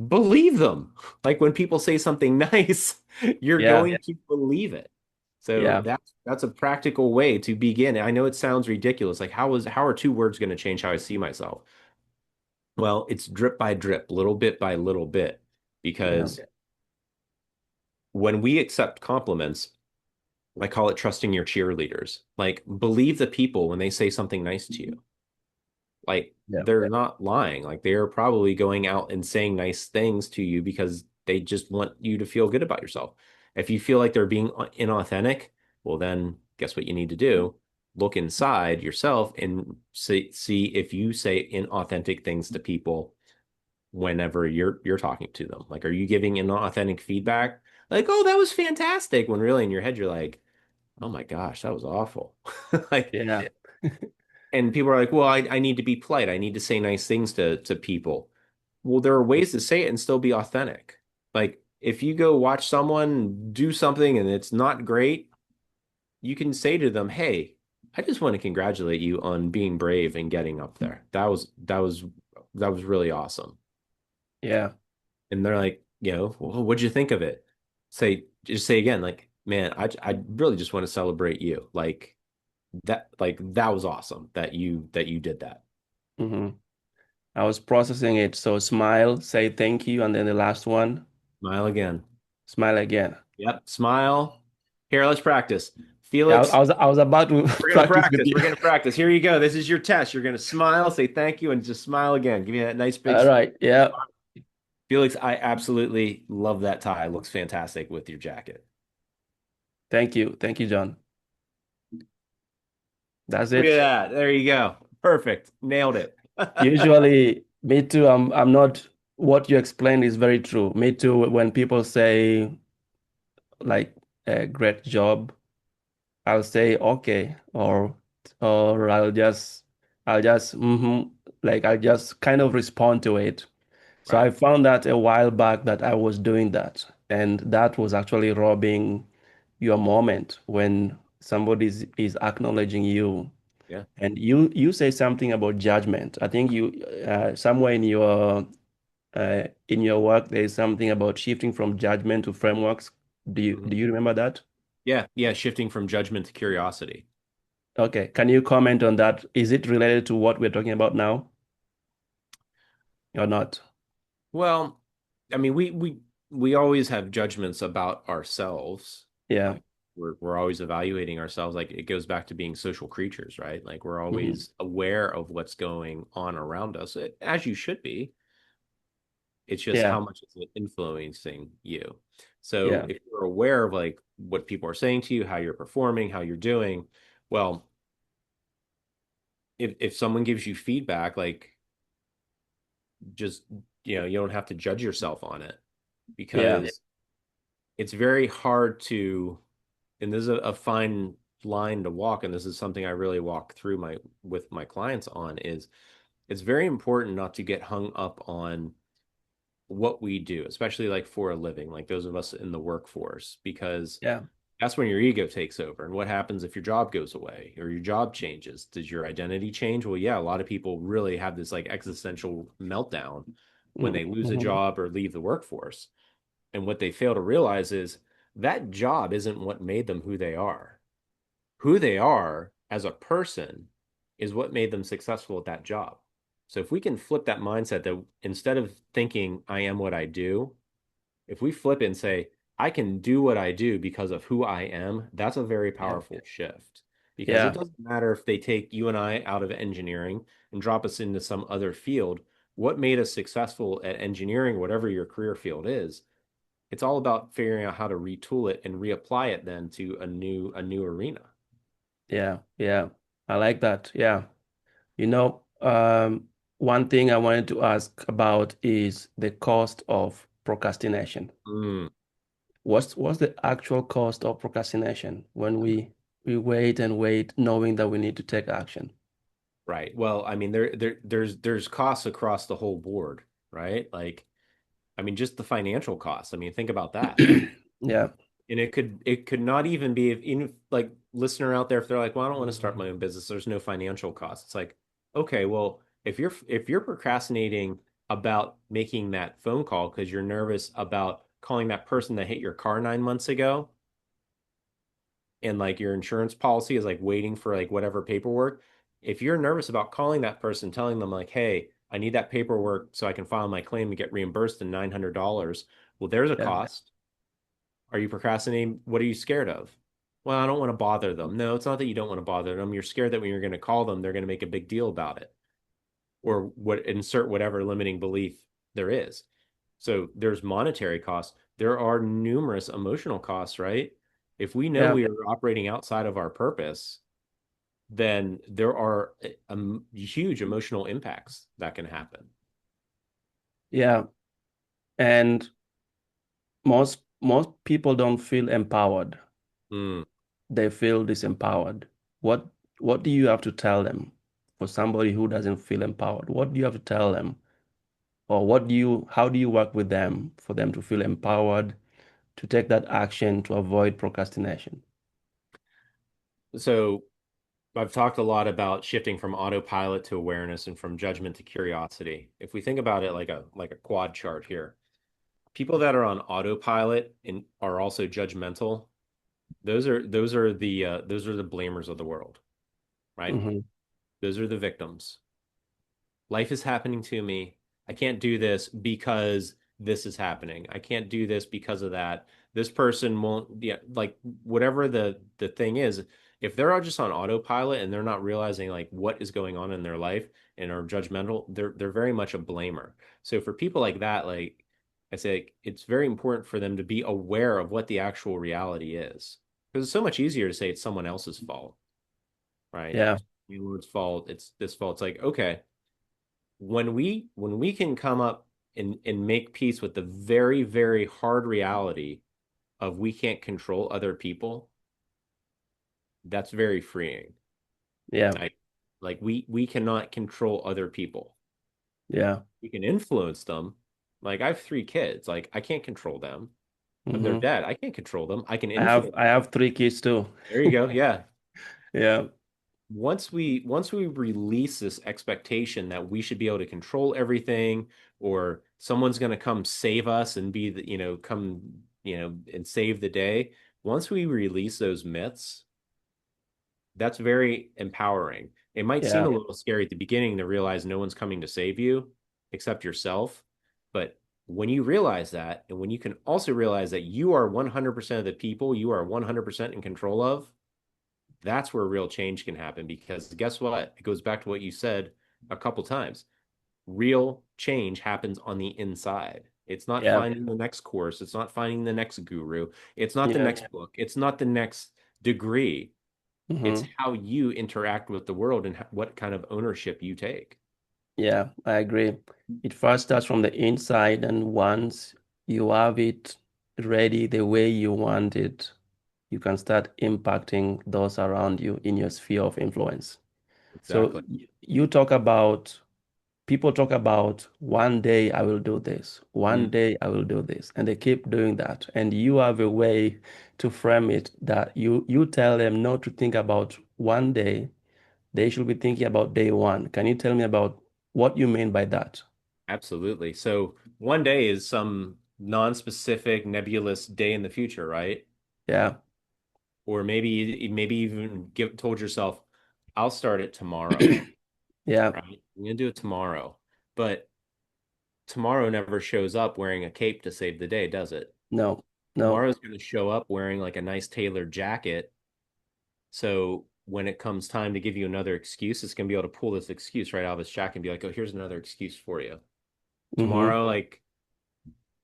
believe them. Like when people say something nice, you're Yeah. going to believe it. So Yeah. that's a practical way to begin. I know it sounds ridiculous. Like how are two words going to change how I see myself? Well, it's drip by drip, little bit by little bit, Yeah. because when we accept compliments, I call it trusting your cheerleaders. Like believe the people when they say something nice to you. Like Yeah. they're not lying. Like they're probably going out and saying nice things to you because they just want you to feel good about yourself. If you feel like they're being inauthentic, well, then guess what you need to do? Look inside yourself and see if you say inauthentic things to people whenever you're talking to them. Like, are you giving inauthentic feedback? Like, oh, that was fantastic. When really in your head you're like, oh my gosh, that was awful. Like, Yeah. and people are like, well, I need to be polite. I need to say nice things to people. Well, there are ways to say it and still be authentic. Like if you go watch someone do something and it's not great, you can say to them, "Hey, I just want to congratulate you on being brave and getting up there. That was really awesome." Yeah. And they're like, well, what'd you think of it? Just say again, like, man, I really just want to celebrate you. Like that was awesome that you did that. Hmm. I was processing it. So smile, say thank you, and then the last one, Smile again. smile again. Yep. Smile. Here, let's practice. Yeah, Felix, I was about to we're gonna practice with practice. you. We're gonna practice. Here you go. This is your test. You're gonna smile, say thank you, and just smile again. Give me that nice big All smile. right. Yeah. Felix, I absolutely love that tie. It looks fantastic with your jacket. Thank you. Thank you, John. That's Look at it. that. There you go. Perfect. Nailed it. Usually, me too. I'm not, what you explained is very true. Me too. When people say like a great job, I'll say okay, or I'll just like I'll just kind of respond to it. So Right. I found that a while back that I was doing that, and that was actually robbing your moment when somebody is acknowledging you. Yeah. And you say something about judgment. I think you somewhere in your In your work, there is something about shifting from judgment to frameworks. Do Mhm. you remember that? Yeah, yeah, shifting from judgment to curiosity. Okay. Can you comment on that? Is it related to what we're talking about now or not? Well, I mean, we always have judgments about ourselves. Yeah. Like we're always evaluating ourselves. Like it goes back to being social creatures, right? Like we're Hmm. always aware of what's going on around us, as you should be. It's just Yeah. how much is it influencing you. So Yeah. if you're aware of like what people are saying to you, how you're performing, how you're doing, well, if someone gives you feedback, like just you don't have to judge yourself on it Yeah. because it's very hard to, and this is a fine line to walk, and this is something I really walk through my with my clients on is it's very important not to get hung up on what we do, especially like for a living, like those of us in the workforce, because Yeah. that's when your ego takes over. And what happens if your job goes away or your job changes? Does your identity change? Well, yeah, a lot of people really have this like existential meltdown when they lose a Mm-hmm. job or leave the workforce. And what they fail to realize is that job isn't what made them who they are. Who they are as a person is what made them successful at that job. So if we can flip that mindset that instead of thinking I am what I do, if we flip it and say, I can do what I do because of who I am, that's a very Yeah. powerful shift. Because it Yeah. doesn't matter if they take you and I out of engineering and drop us into some other field. What made us successful at engineering, whatever your career field is, it's all about figuring out how to retool it and reapply it then to a new arena. Yeah. Yeah. I like that. Yeah. One thing I wanted to ask about is the cost of procrastination. Mm, What's the actual cost of procrastination when we wait and wait, knowing that we need to take action? right. Well, I mean, there's costs across the whole board, right? Like, I mean, just the financial costs. I mean, think about that. Yeah. And it could not even be if even like listener out there, if they're like, well, I don't want to start my own business, there's no financial cost. It's like, okay, well, if you're procrastinating about making that phone call because you're nervous about calling that person that hit your car 9 months ago, and like your insurance policy is like waiting for like whatever paperwork, if you're nervous about calling that person, telling them like, hey, I need that paperwork so I can file my claim and get reimbursed in $900, well, there's a Yeah. cost. Are you procrastinating? What are you scared of? Well, I don't want to bother them. No, it's not that you don't want to bother them. You're scared that when you're going to call them, they're going to make a big deal about it or what insert whatever limiting belief there is. So there's monetary costs. There are numerous emotional costs, right? If we know Yeah. we are operating outside of our purpose, then there are huge emotional impacts that can happen. Yeah. And most people don't feel empowered. Mm. They feel disempowered. What what do you have to tell them for somebody who doesn't feel empowered? What do you have to tell them? Or how do you work with them for them to feel empowered to take that action to avoid procrastination? So I've talked a lot about shifting from autopilot to awareness and from judgment to curiosity. If we think about it like a quad chart here, people that are on autopilot and are also judgmental, those are the blamers of the world, right? Hmm. Those are the victims. Life is happening to me. I can't do this because this is happening. I can't do this because of that. This person won't, yeah, like whatever the thing is, if they're all just on autopilot and they're not realizing like what is going on in their life and are judgmental, they're very much a blamer. So for people like that, like I say, like, it's very important for them to be aware of what the actual reality is. Because it's so much easier to say it's someone else's fault, right? Yeah. Landlord's fault, it's this fault. It's like, okay, when we can come up and make peace with the very, very hard reality of we can't control other people, that's very freeing. Yeah. Like we cannot control other people. Yeah. We can influence them. Like I have 3 kids. Like I can't control them. And they're Hmm. dead. I can't control them. I can I have influence. I have 3 kids too. There you go. Yeah. Yeah. Once we release this expectation that we should be able to control everything or someone's going to come save us and be the, come, and save the day. Once we release those myths, that's very empowering. It might seem a Yeah. little scary at the beginning to realize no one's coming to save you except yourself. But when you realize that, and when you can also realize that you are 100% of the people you are 100% in control of, that's where real change can happen. Because guess what? It goes back to what you said a couple times. Real change happens on the inside. It's not Yeah. finding the next course. It's not finding the next guru. It's not the Yeah. next book. It's not the next degree. It's Hmm. how you interact with the world and what kind of ownership you take. Yeah, I agree. It first starts from the inside, and once you have it ready the way you want it, you can start impacting those around you in your sphere of influence. So Exactly. you talk about, people talk about one day I will do this, one Mhm. day I will do this, and they keep doing that. And you have a way to frame it that you tell them not to think about one day, they should be thinking about day one. Can you tell me about what you mean by that? Absolutely. So one day is some non-specific nebulous day in the future, right? Yeah, Or maybe even told yourself, I'll start it tomorrow, yeah, right? I'm gonna do it tomorrow. But tomorrow never shows up wearing a cape to save the day, does it? no, no, Tomorrow's gonna show up wearing like a nice tailored jacket. So when it comes time to give you another excuse, it's gonna be able to pull this excuse right out of its jacket and be like, oh, here's another excuse for you. mm-hmm, Tomorrow, like,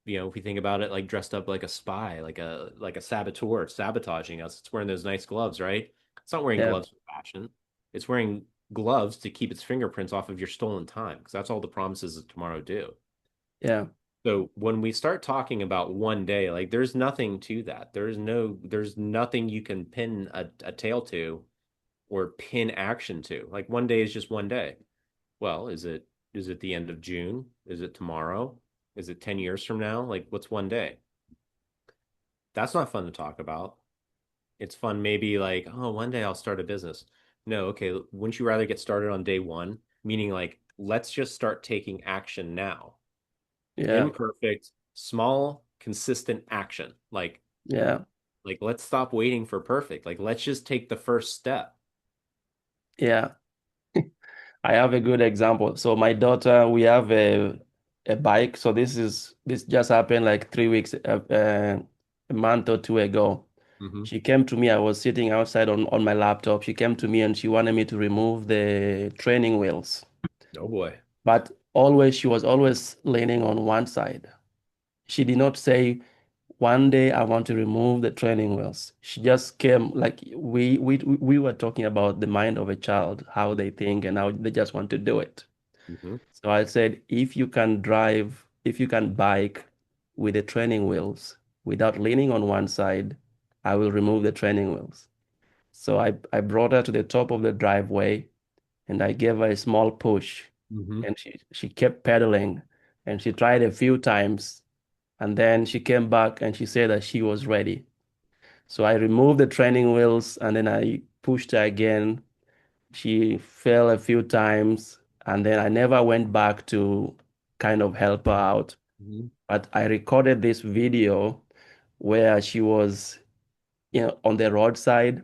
if we think about it, like dressed up like a spy, like a saboteur, sabotaging us. It's wearing those nice gloves, right? It's not wearing yeah, gloves for fashion. It's wearing gloves to keep its fingerprints off of your stolen time, because that's all the promises of tomorrow do. yeah, So when we start talking about one day, like there's nothing to that. There's nothing you can pin a tail to or pin action to. Like one day is just one day. Well, is it the end of June? Is it tomorrow? Is it 10 years from now? Like what's one day? That's not fun to talk about. It's fun maybe like, oh, one day I'll start a business. No, okay, wouldn't you rather get started on day one? Meaning like, let's just start taking action now. yeah, Imperfect, small, consistent action. yeah, Let's stop waiting for perfect. Like let's just take the first step. yeah. I have a good example. So my daughter, we have a bike. So this just happened like 3 weeks, a month or two ago. Hmm. She came to me. I was sitting outside on my laptop. She came to me and she wanted me to remove the training wheels. Oh boy. But always, she was always leaning on one side. She did not say, one day I want to remove the training wheels. She just came like we were talking about the mind of a child, how they think and how they just want to do it. Hmm. So I said, if you can drive, if you can bike with the training wheels without leaning on one side, I will remove the training wheels. So I brought her to the top of the driveway and I gave her a small push Hmm. and she kept pedaling and she tried a few times and then she came back and she said that she was ready. So I removed the training wheels and then I pushed her again. She fell a few times and then I never went back to kind of help her out. Hmm. But I recorded this video where she was, on the roadside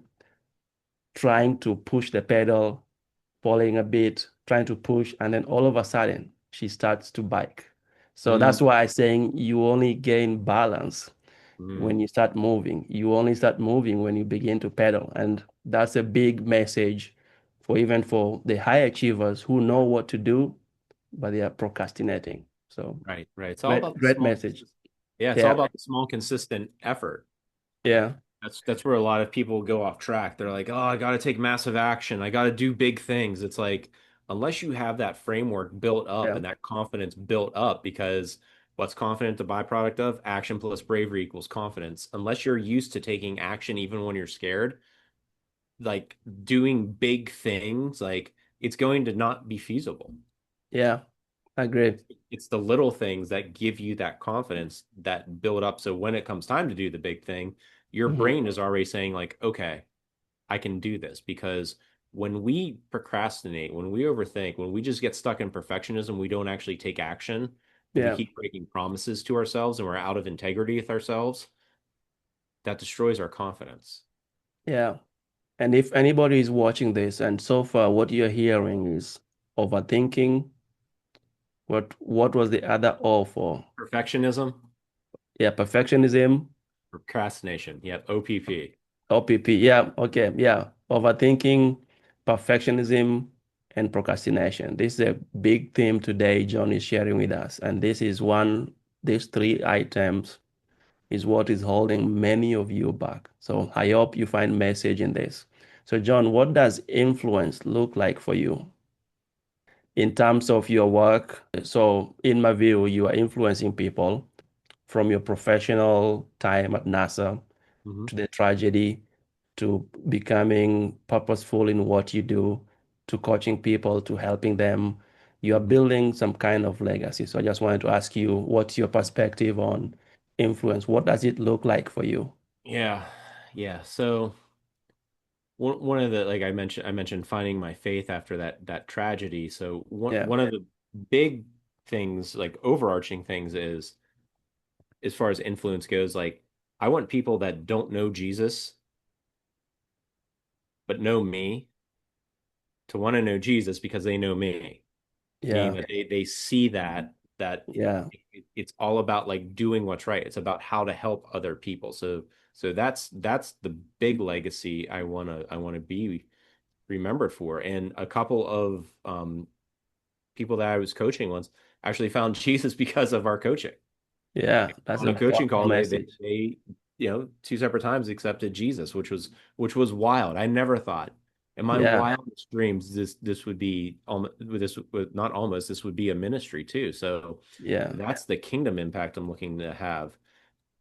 trying to push the pedal, falling a bit, trying to push, and then all of a sudden she starts to bike. So that's why I'm saying you only gain balance Hmm. when you start moving. You only start moving when you begin to pedal. And that's a big message for even for the high achievers who know what to do, but they are procrastinating. So Right, right. It's all great, about the great small, message. yeah, it's all Yeah, about the small, consistent effort. yeah, That's where a lot of people go off track. They're like, "Oh, I got to take massive action. I got to do big things." It's like unless you have that framework built up yeah, and that confidence built up, because what's confident the byproduct of? Action plus bravery equals confidence. Unless you're used to taking action even when you're scared, like doing big things, like it's going to not be feasible. yeah. I agree. It's the little things that give you that confidence that build up. So when it comes time to do the big thing, your Hmm. brain is already saying, like, okay, I can do this. Because when we procrastinate, when we overthink, when we just get stuck in perfectionism, we don't actually take action. If we Yeah. keep breaking promises to ourselves and we're out of integrity with ourselves, that destroys our confidence. Yeah. And if anybody is watching this and so far what you're hearing is overthinking, what was the other O for? Perfectionism, Yeah, perfectionism, procrastination. Yep, O.P.P. O.P.P. Yeah, okay, yeah. Overthinking, perfectionism, and procrastination. This is a big theme today John is sharing with us. And these three items is what is holding many of you back. So I hope you find message in this. So John, what does influence look like for you in terms of your work? So in my view, you are influencing people from your professional time at NASA Hmm. to the tragedy to becoming purposeful in what you do to coaching people to helping them. You are Hmm. building some kind of legacy. So I just wanted to ask you, what's your perspective on influence? What does it look like for you? Yeah, yeah. So one of the, like I mentioned finding my faith after that tragedy. So Yeah, one of the big things, like overarching things, is as far as influence goes, like I want people that don't know Jesus but know me to want to know Jesus because they know me, meaning yeah, that they see that yeah, it's all about like doing what's right. It's about how to help other people. So that's the big legacy I want to be remembered for. And a couple of people that I was coaching once actually found Jesus because of our coaching. yeah. That's On a a coaching powerful call, message. they two separate times accepted Jesus, which was wild. I never thought in my Yeah, wildest dreams this would be almost this would not almost this would be a ministry too. So yeah. that's the kingdom impact I'm looking to have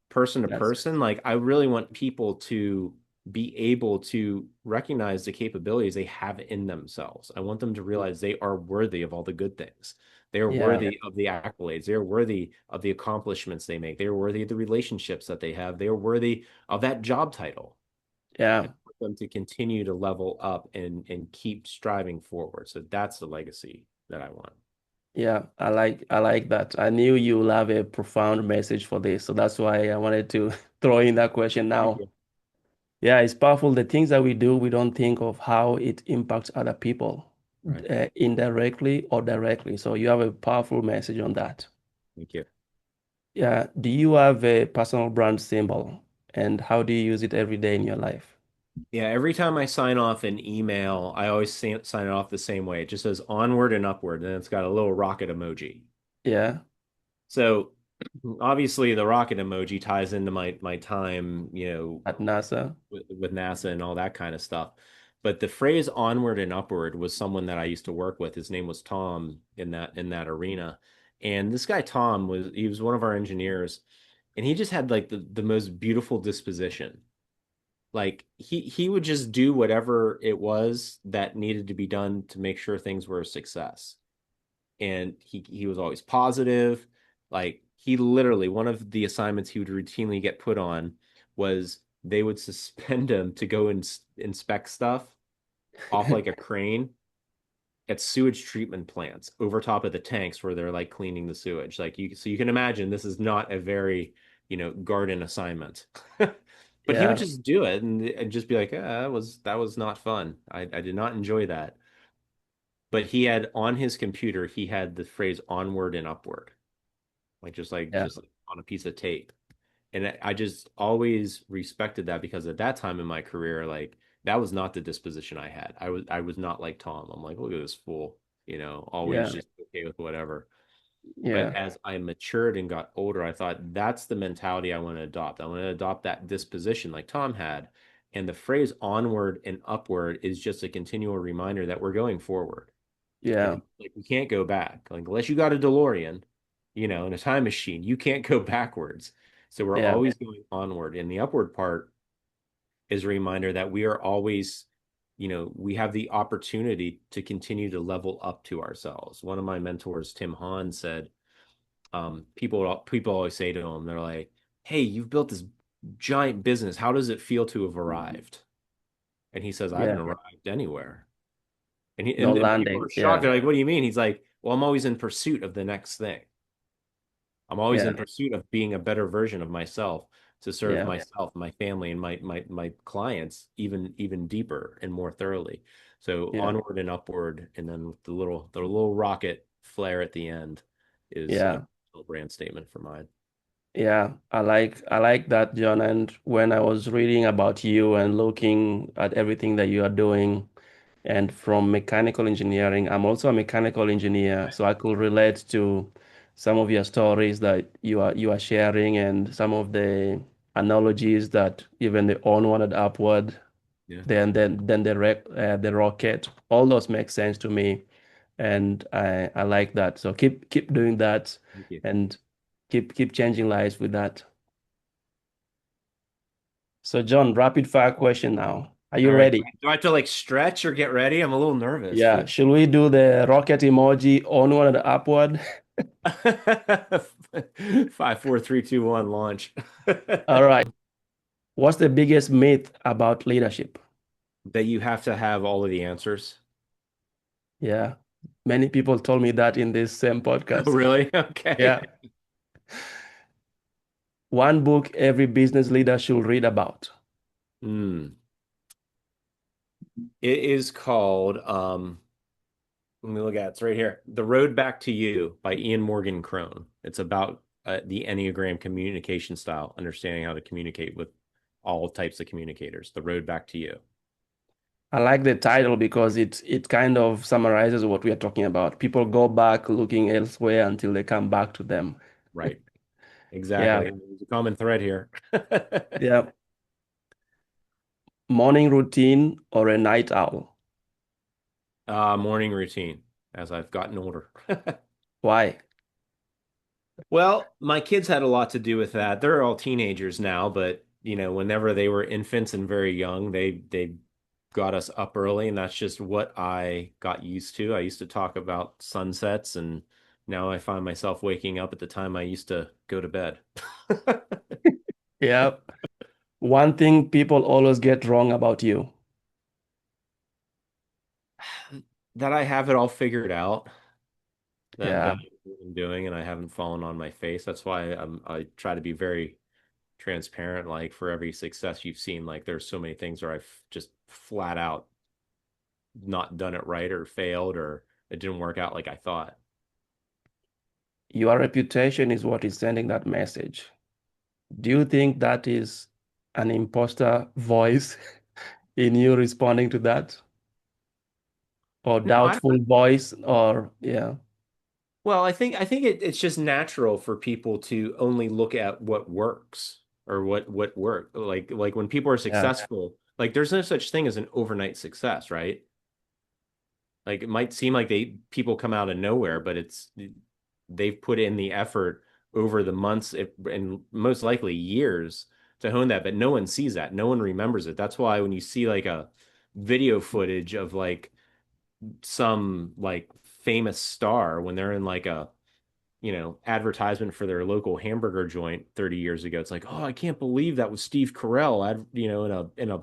person to That's person. Like I really want people to be able to recognize the capabilities they have in themselves. I want them to realize they are worthy of all the good things. They are yeah, worthy of the accolades. They are worthy of the accomplishments they make. They are worthy of the relationships that they have. They are worthy of that job title. yeah, And I want them to continue to level up and keep striving forward. So that's the legacy that I want. yeah. I like that. I knew you will have a profound message for this, so that's why I wanted to throw in that question Thank now. you. Yeah, it's powerful. The things that we do, we don't think of how it impacts other people, Right. indirectly or directly. So you have a powerful message on that. Thank you. Yeah. Do you have a personal brand symbol, and how do you use it every day in your life? Yeah, every time I sign off an email, I always sign it off the same way. It just says onward and upward, and it's got a little rocket emoji. Yeah, So obviously the rocket emoji ties into my time, at NASA. with NASA and all that kind of stuff. But the phrase onward and upward was someone that I used to work with. His name was Tom in that arena. And this guy Tom was one of our engineers, and he just had like the most beautiful disposition. Like he would just do whatever it was that needed to be done to make sure things were a success. And he was always positive. Like he literally, one of the assignments he would routinely get put on was they would suspend him to go and inspect stuff off like a crane at sewage treatment plants over top of the tanks where they're like cleaning the sewage. So you can imagine this is not a very, garden assignment. But he would Yeah, just do it and just be like, that was not fun. I did not enjoy that. But he had on his computer, he had the phrase onward and upward, yeah, just like on a piece of tape. And I just always respected that because at that time in my career, like that was not the disposition I had. I was not like Tom. I'm like, look at this fool, always yeah, just okay with whatever. But yeah, as I matured and got older, I thought that's the mentality I want to adopt. I want to adopt that disposition like Tom had. And the phrase onward and upward is just a continual reminder that we're going forward. yeah, And like we can't go back. Like unless you got a DeLorean, and a time machine, you can't go backwards. So we're yeah, always going onward. And the upward part is a reminder that we are always, we have the opportunity to continue to level up to ourselves. One of my mentors, Tim Hahn, said, people always say to him, they're like, "Hey, you've built this giant business. How does it feel to have arrived?" And he says, "I haven't yeah. arrived anywhere." And No and people landing. are shocked. Yeah, They're like, "What do you mean?" He's like, "Well, I'm always in pursuit of the next thing." I'm always in Yeah. pursuit of being a better version of myself to serve Yeah. myself, my family, and my clients even deeper and more thoroughly. So Yeah. onward and upward, and then with the little rocket flare at the end is a Yeah. brand statement for mine. Yeah, I like that, John. And when I was reading about you and looking at everything that you are doing, and from mechanical engineering, I'm also a mechanical engineer, so I could relate to some of your stories that you are sharing and some of the analogies that even the onward and upward, Yeah, then the rocket, all those make sense to me, and I like that. So keep doing that, thank you. and keep changing lives with that. So, John, rapid fire question now. Are you All right. ready? Do I have to like stretch or get ready? I'm a little nervous. Yeah. Should we do the rocket emoji onward and upward? 5, 4, 3, 2, 1, launch. All right. What's the biggest myth about leadership? That you have to have all of the answers. Yeah. Many people told me that in this same Oh, podcast. really? Okay. Yeah. One book every business leader should read about. Hmm. It is called, let me look at it. It's right here. The Road Back to You by Ian Morgan Crone. It's about the Enneagram communication style, understanding how to communicate with all types of communicators. The Road Back to You. I like the title because it kind of summarizes what we are talking about. People go back looking elsewhere until they come back to them. Right. Yeah. Exactly. There's a common thread here. Yeah. Morning routine or a night owl? Morning routine as I've gotten older. Why? Well, my kids had a lot to do with that. They're all teenagers now, but whenever they were infants and very young, they got us up early, and that's just what I got used to. I used to talk about sunsets, and now I find myself waking up at the time I used to go to bed. Yeah. One thing people always get wrong about you. That I have it all figured out, that Yeah. I'm doing, and I haven't fallen on my face. That's why I try to be very transparent. Like for every success you've seen, like there's so many things where I've just flat out not done it right or failed or it didn't work out like I thought. Your reputation is what is sending that message. Do you think that is an imposter voice in you responding to that? Or No, doubtful voice? Or, yeah. well, I think it's just natural for people to only look at what works or what work. Like when people are Yeah. successful, like there's no such thing as an overnight success, right? Like it might seem like people come out of nowhere, but they've put in the effort over the months and most likely years to hone that, but no one sees that. No one remembers it. That's why when you see like a video footage of like some like famous star when they're in like a advertisement for their local hamburger joint 30 years ago, it's like, oh, I can't believe that was Steve Carell in a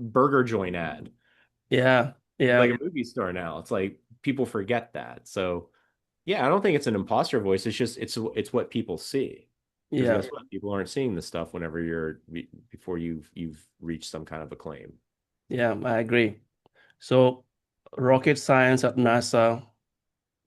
burger joint ad. Yeah. Like Yeah. a movie star now. It's like people forget that. So yeah, I don't think it's an imposter voice. It's just it's what people see. Because Yeah. guess what? People aren't seeing this stuff whenever before you've reached some kind of acclaim. Yeah. I agree. So, rocket science at NASA,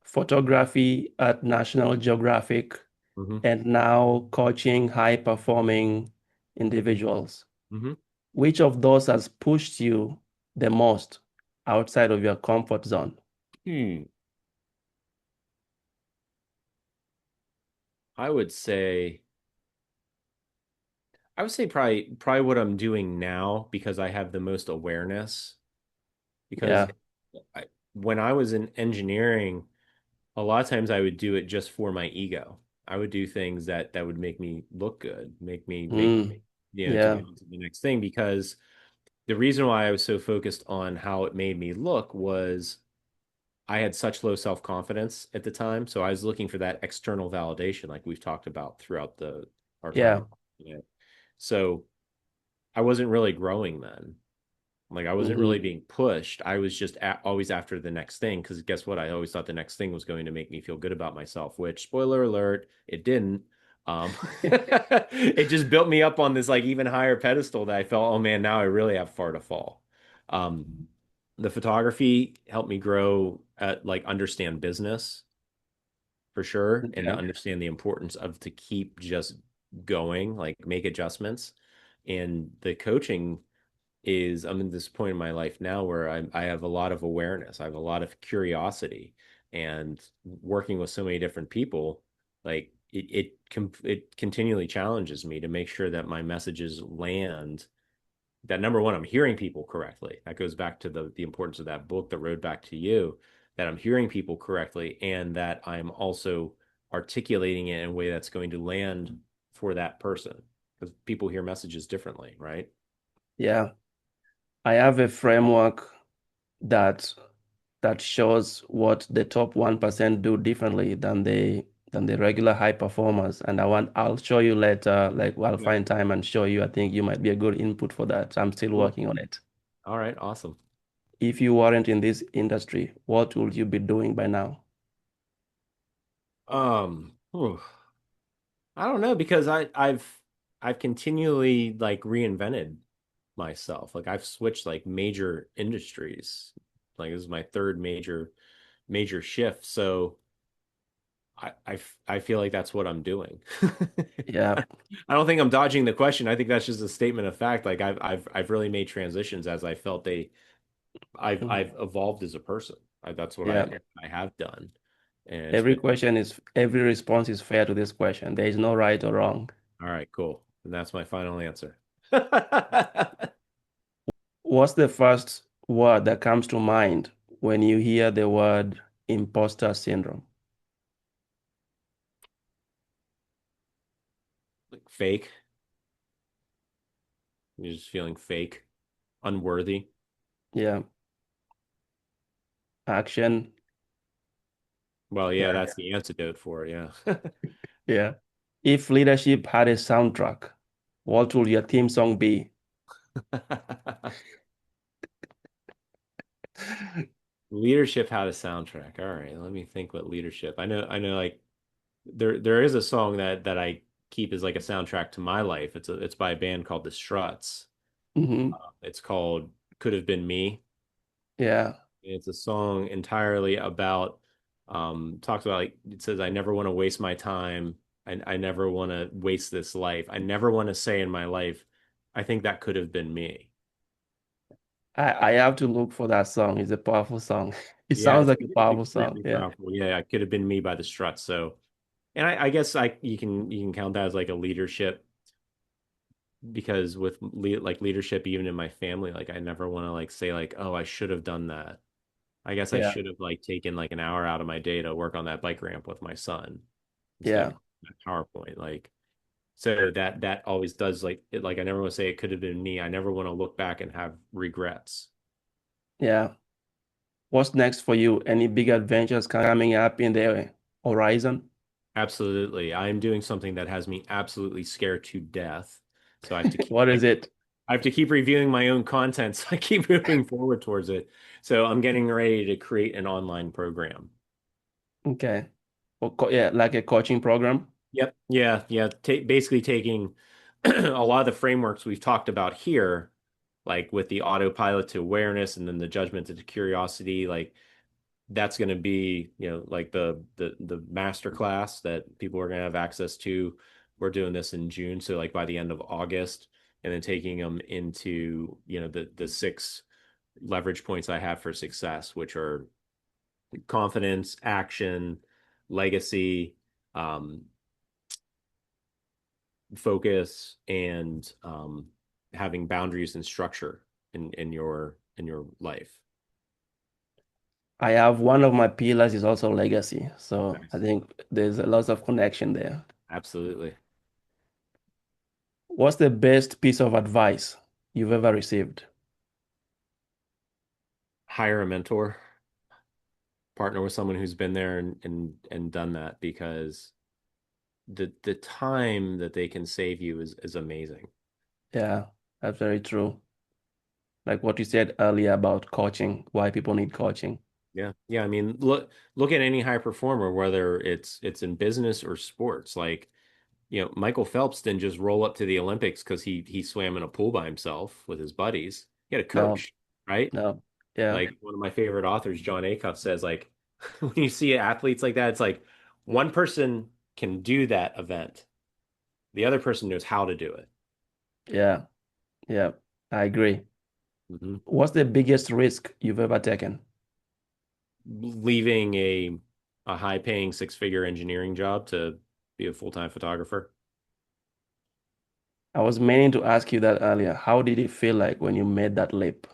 photography at National Geographic, Hmm. and now coaching high performing individuals. Hmm. Which of those has pushed you the most outside of your comfort zone? Hmm. I would say I would say probably what I'm doing now because I have the most awareness. Because Yeah, when I was in engineering, a lot of times I would do it just for my ego. I would do things that would make me look good, make mm, to yeah, get into the next thing because the reason why I was so focused on how it made me look was I had such low self-confidence at the time. So I was looking for that external validation, like we've talked about throughout the our yeah, time. So I wasn't really growing then. Like I wasn't hmm, really being pushed. I was just always after the next thing because guess what? I always thought the next thing was going to make me feel good about myself, which spoiler alert, it didn't. It just built me up on this like even higher pedestal that I felt, oh man, now I really have far to fall. Um, the photography helped me grow at like understand business for sure and to Okay. understand the importance of to keep just going, like make adjustments. And the coaching is I'm in this point in my life now where I have a lot of awareness. I have a lot of curiosity and working with so many different people, like it continually challenges me to make sure that my messages land that number one, I'm hearing people correctly. That goes back to the importance of that book, The Road Back to You, that I'm hearing people correctly and that I'm also articulating it in a way that's going to land for that person. Because people hear messages differently, right? Yeah. I have a framework that shows what the top 1% do differently than the regular high performers. And I'll show you later, like I'll Yeah. find time and show you. I think you might be a good input for that. I'm still Cool. working on it. All right, awesome. If you weren't in this industry, what would you be doing by now? Whew. I don't know because I've continually like reinvented myself. Like I've switched like major industries. Like this is my third major shift. So I feel like that's what I'm doing. Yeah. I don't think I'm dodging the question. I think that's just a statement of fact. Like I've really made transitions as I felt Mhm. I've evolved as a person. That's what Yeah. I have done. And it's been Every response is fair to this question. There is no right or wrong. all right, cool. And that's my final answer. What's the first word that comes to mind when you hear the word imposter syndrome? Like fake. You're just feeling fake, unworthy. Yeah. Action. Well, yeah, Yeah. that's the antidote for it. Yeah. Yeah. If leadership had a soundtrack, what would your theme song be? Leadership had a soundtrack. All right, let me think what leadership. I know like there is a song that I keep as like a soundtrack to my life. It's by a band called The Struts. Hmm. It's called Could Have Been Me. Yeah. It's a song entirely about talks about like it says I never want to waste my time. I never want to waste this life. I never want to say in my life, I think that could have been me. I have to look for that song. It's a powerful song. It Yeah, sounds like a it's powerful song. extremely Yeah. powerful. Yeah, it could have been me by the Struts. So, and I guess I you can count that as like a leadership because with like leadership, even in my family, like I never want to like say like, oh, I should have done that. I guess I Yeah. should have like taken like an hour out of my day to work on that bike ramp with my son instead Yeah. of that PowerPoint. Like so that always does like it like I never want to say it could have been me. I never want to look back and have regrets. Yeah. What's next for you? Any big adventures coming up in the horizon? Absolutely. I'm doing something that has me absolutely scared to death. So What is it? I have to keep reviewing my own content so I keep moving forward towards it. So I'm getting ready to create an online program. Okay. Yeah, like a coaching program. Yep. Yeah. Yeah. Basically taking a lot of the frameworks we've talked about here, like with the autopilot to awareness and then the judgment to curiosity, like that's going to be, like the master class that people are going to have access to. We're doing this in June, so like by the end of August, and then taking them into, the six leverage points I have for success, which are confidence, action, legacy, um, focus, and having boundaries and structure in your life. I have one of my pillars is also legacy. So I Nice. think there's a lot of connection there. Absolutely. What's the best piece of advice you've ever received? Hire a mentor, partner with someone who's been there and done that because the time that they can save you is amazing. Yeah, that's very true. Like what you said earlier about coaching, why people need coaching. Yeah. Yeah. I mean, look at any high performer, whether it's in business or sports. Like Michael Phelps didn't just roll up to the Olympics because he swam in a pool by himself with his buddies. He had a No, coach, right? no. Yeah, Like one of my favorite authors, John Acuff, says, like, when you see athletes like that, it's like one person can do that event. The other person knows how to do it. yeah, yeah. I agree. Hmm. What's the biggest risk you've ever taken? Leaving a high paying six-figure engineering job to be a full-time photographer. I was meaning to ask you that earlier. How did it feel like when you made that leap?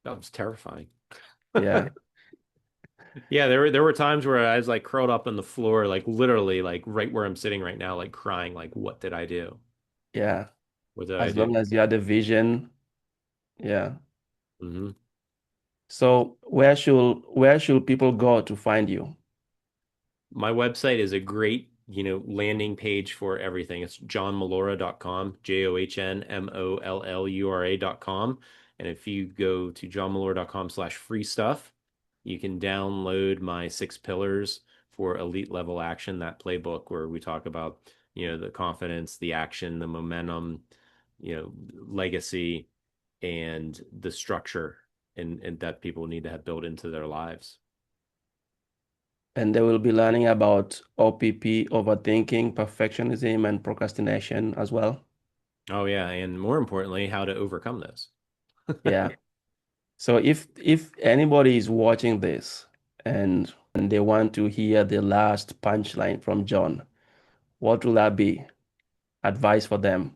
That was terrifying. Yeah, Yeah, there were times where I was like curled up on the floor, like literally like right where I'm sitting right now, like crying, like, what did I do? yeah. What did I As do? long as you had the vision, yeah. Hmm. So where should people go to find you? My website is a great, landing page for everything. It's johnmollura.com, JohnMollura.com. And if you go to johnmollura.com/free stuff, you can download my 6 pillars for elite level action, that playbook where we talk about, the confidence, the action, the momentum, legacy, and the structure and that people need to have built into their lives. And they will be learning about O.P.P, overthinking, perfectionism, and procrastination as well. Oh yeah, and more importantly, how to overcome this. Yeah. So if anybody is watching this and they want to hear the last punchline from John, what will that be? Advice for them.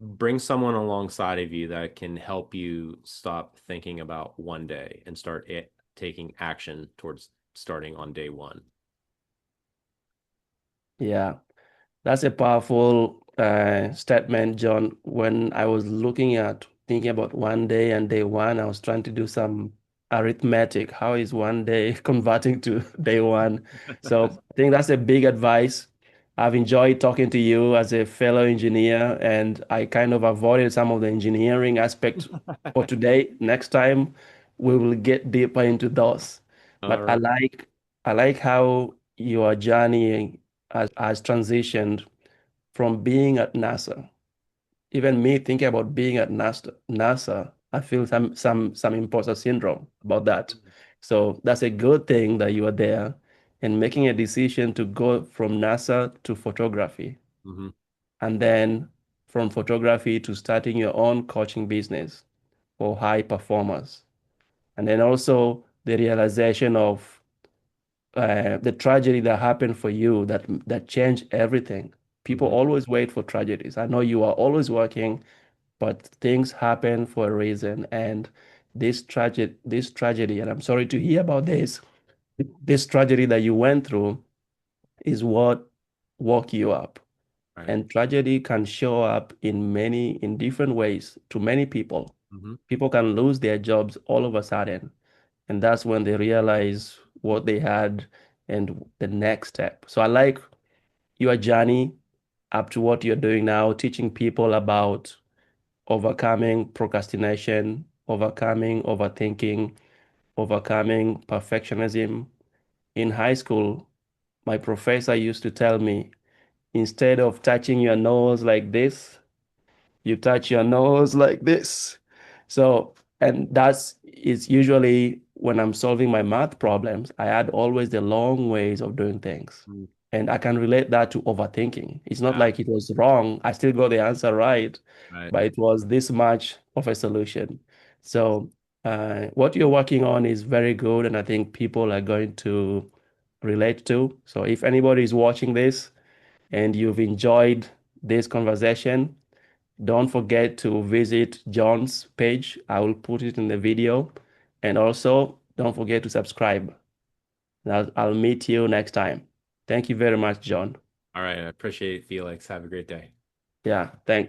Bring someone alongside of you that can help you stop thinking about one day and start taking action towards starting on day one. Yeah. That's a powerful statement, John. When I was thinking about one day and day one, I was trying to do some arithmetic. How is one day converting to day one? So I think that's a big advice. I've enjoyed talking to you as a fellow engineer, and I kind of avoided some of the engineering aspects for today. Next time, we will get deeper into those. All But I right. like I like how your journey has transitioned from being at NASA. Even me thinking about being at NASA, I feel some imposter syndrome about that. So that's a good thing that you are there and making a decision to go from NASA to photography, Mm-hmm. and then from photography to starting your own coaching business for high performers. And then also the realization of the tragedy that happened for you that changed everything. People Mm-hmm. always wait for tragedies. I know you are always working, but things happen for a reason. And this tragedy, and I'm sorry to hear about this tragedy that you went through is what woke you up. All right. And tragedy can show up in different ways to many people. Mm-hmm. People can lose their jobs all of a sudden. And that's when they realize what they had and the next step. So I like your journey up to what you're doing now, teaching people about overcoming procrastination, overcoming overthinking, overcoming perfectionism. In high school, my professor used to tell me, instead of touching your nose like this, you touch your nose like this. So, and that's is usually when I'm solving my math problems, I had always the long ways of doing things. Mm-hmm. And I can relate that to overthinking. It's not Yeah. like it was wrong. I still got the answer right, Right. but it was this much of a solution. So, what you're working on is very good, and I think people are going to relate to. So, if anybody is watching this and you've enjoyed this conversation, don't forget to visit John's page. I will put it in the video. And also, don't forget to subscribe. I'll meet you next time. Thank you very much, John. All right. I appreciate it, Felix. Have a great day. Yeah, thanks.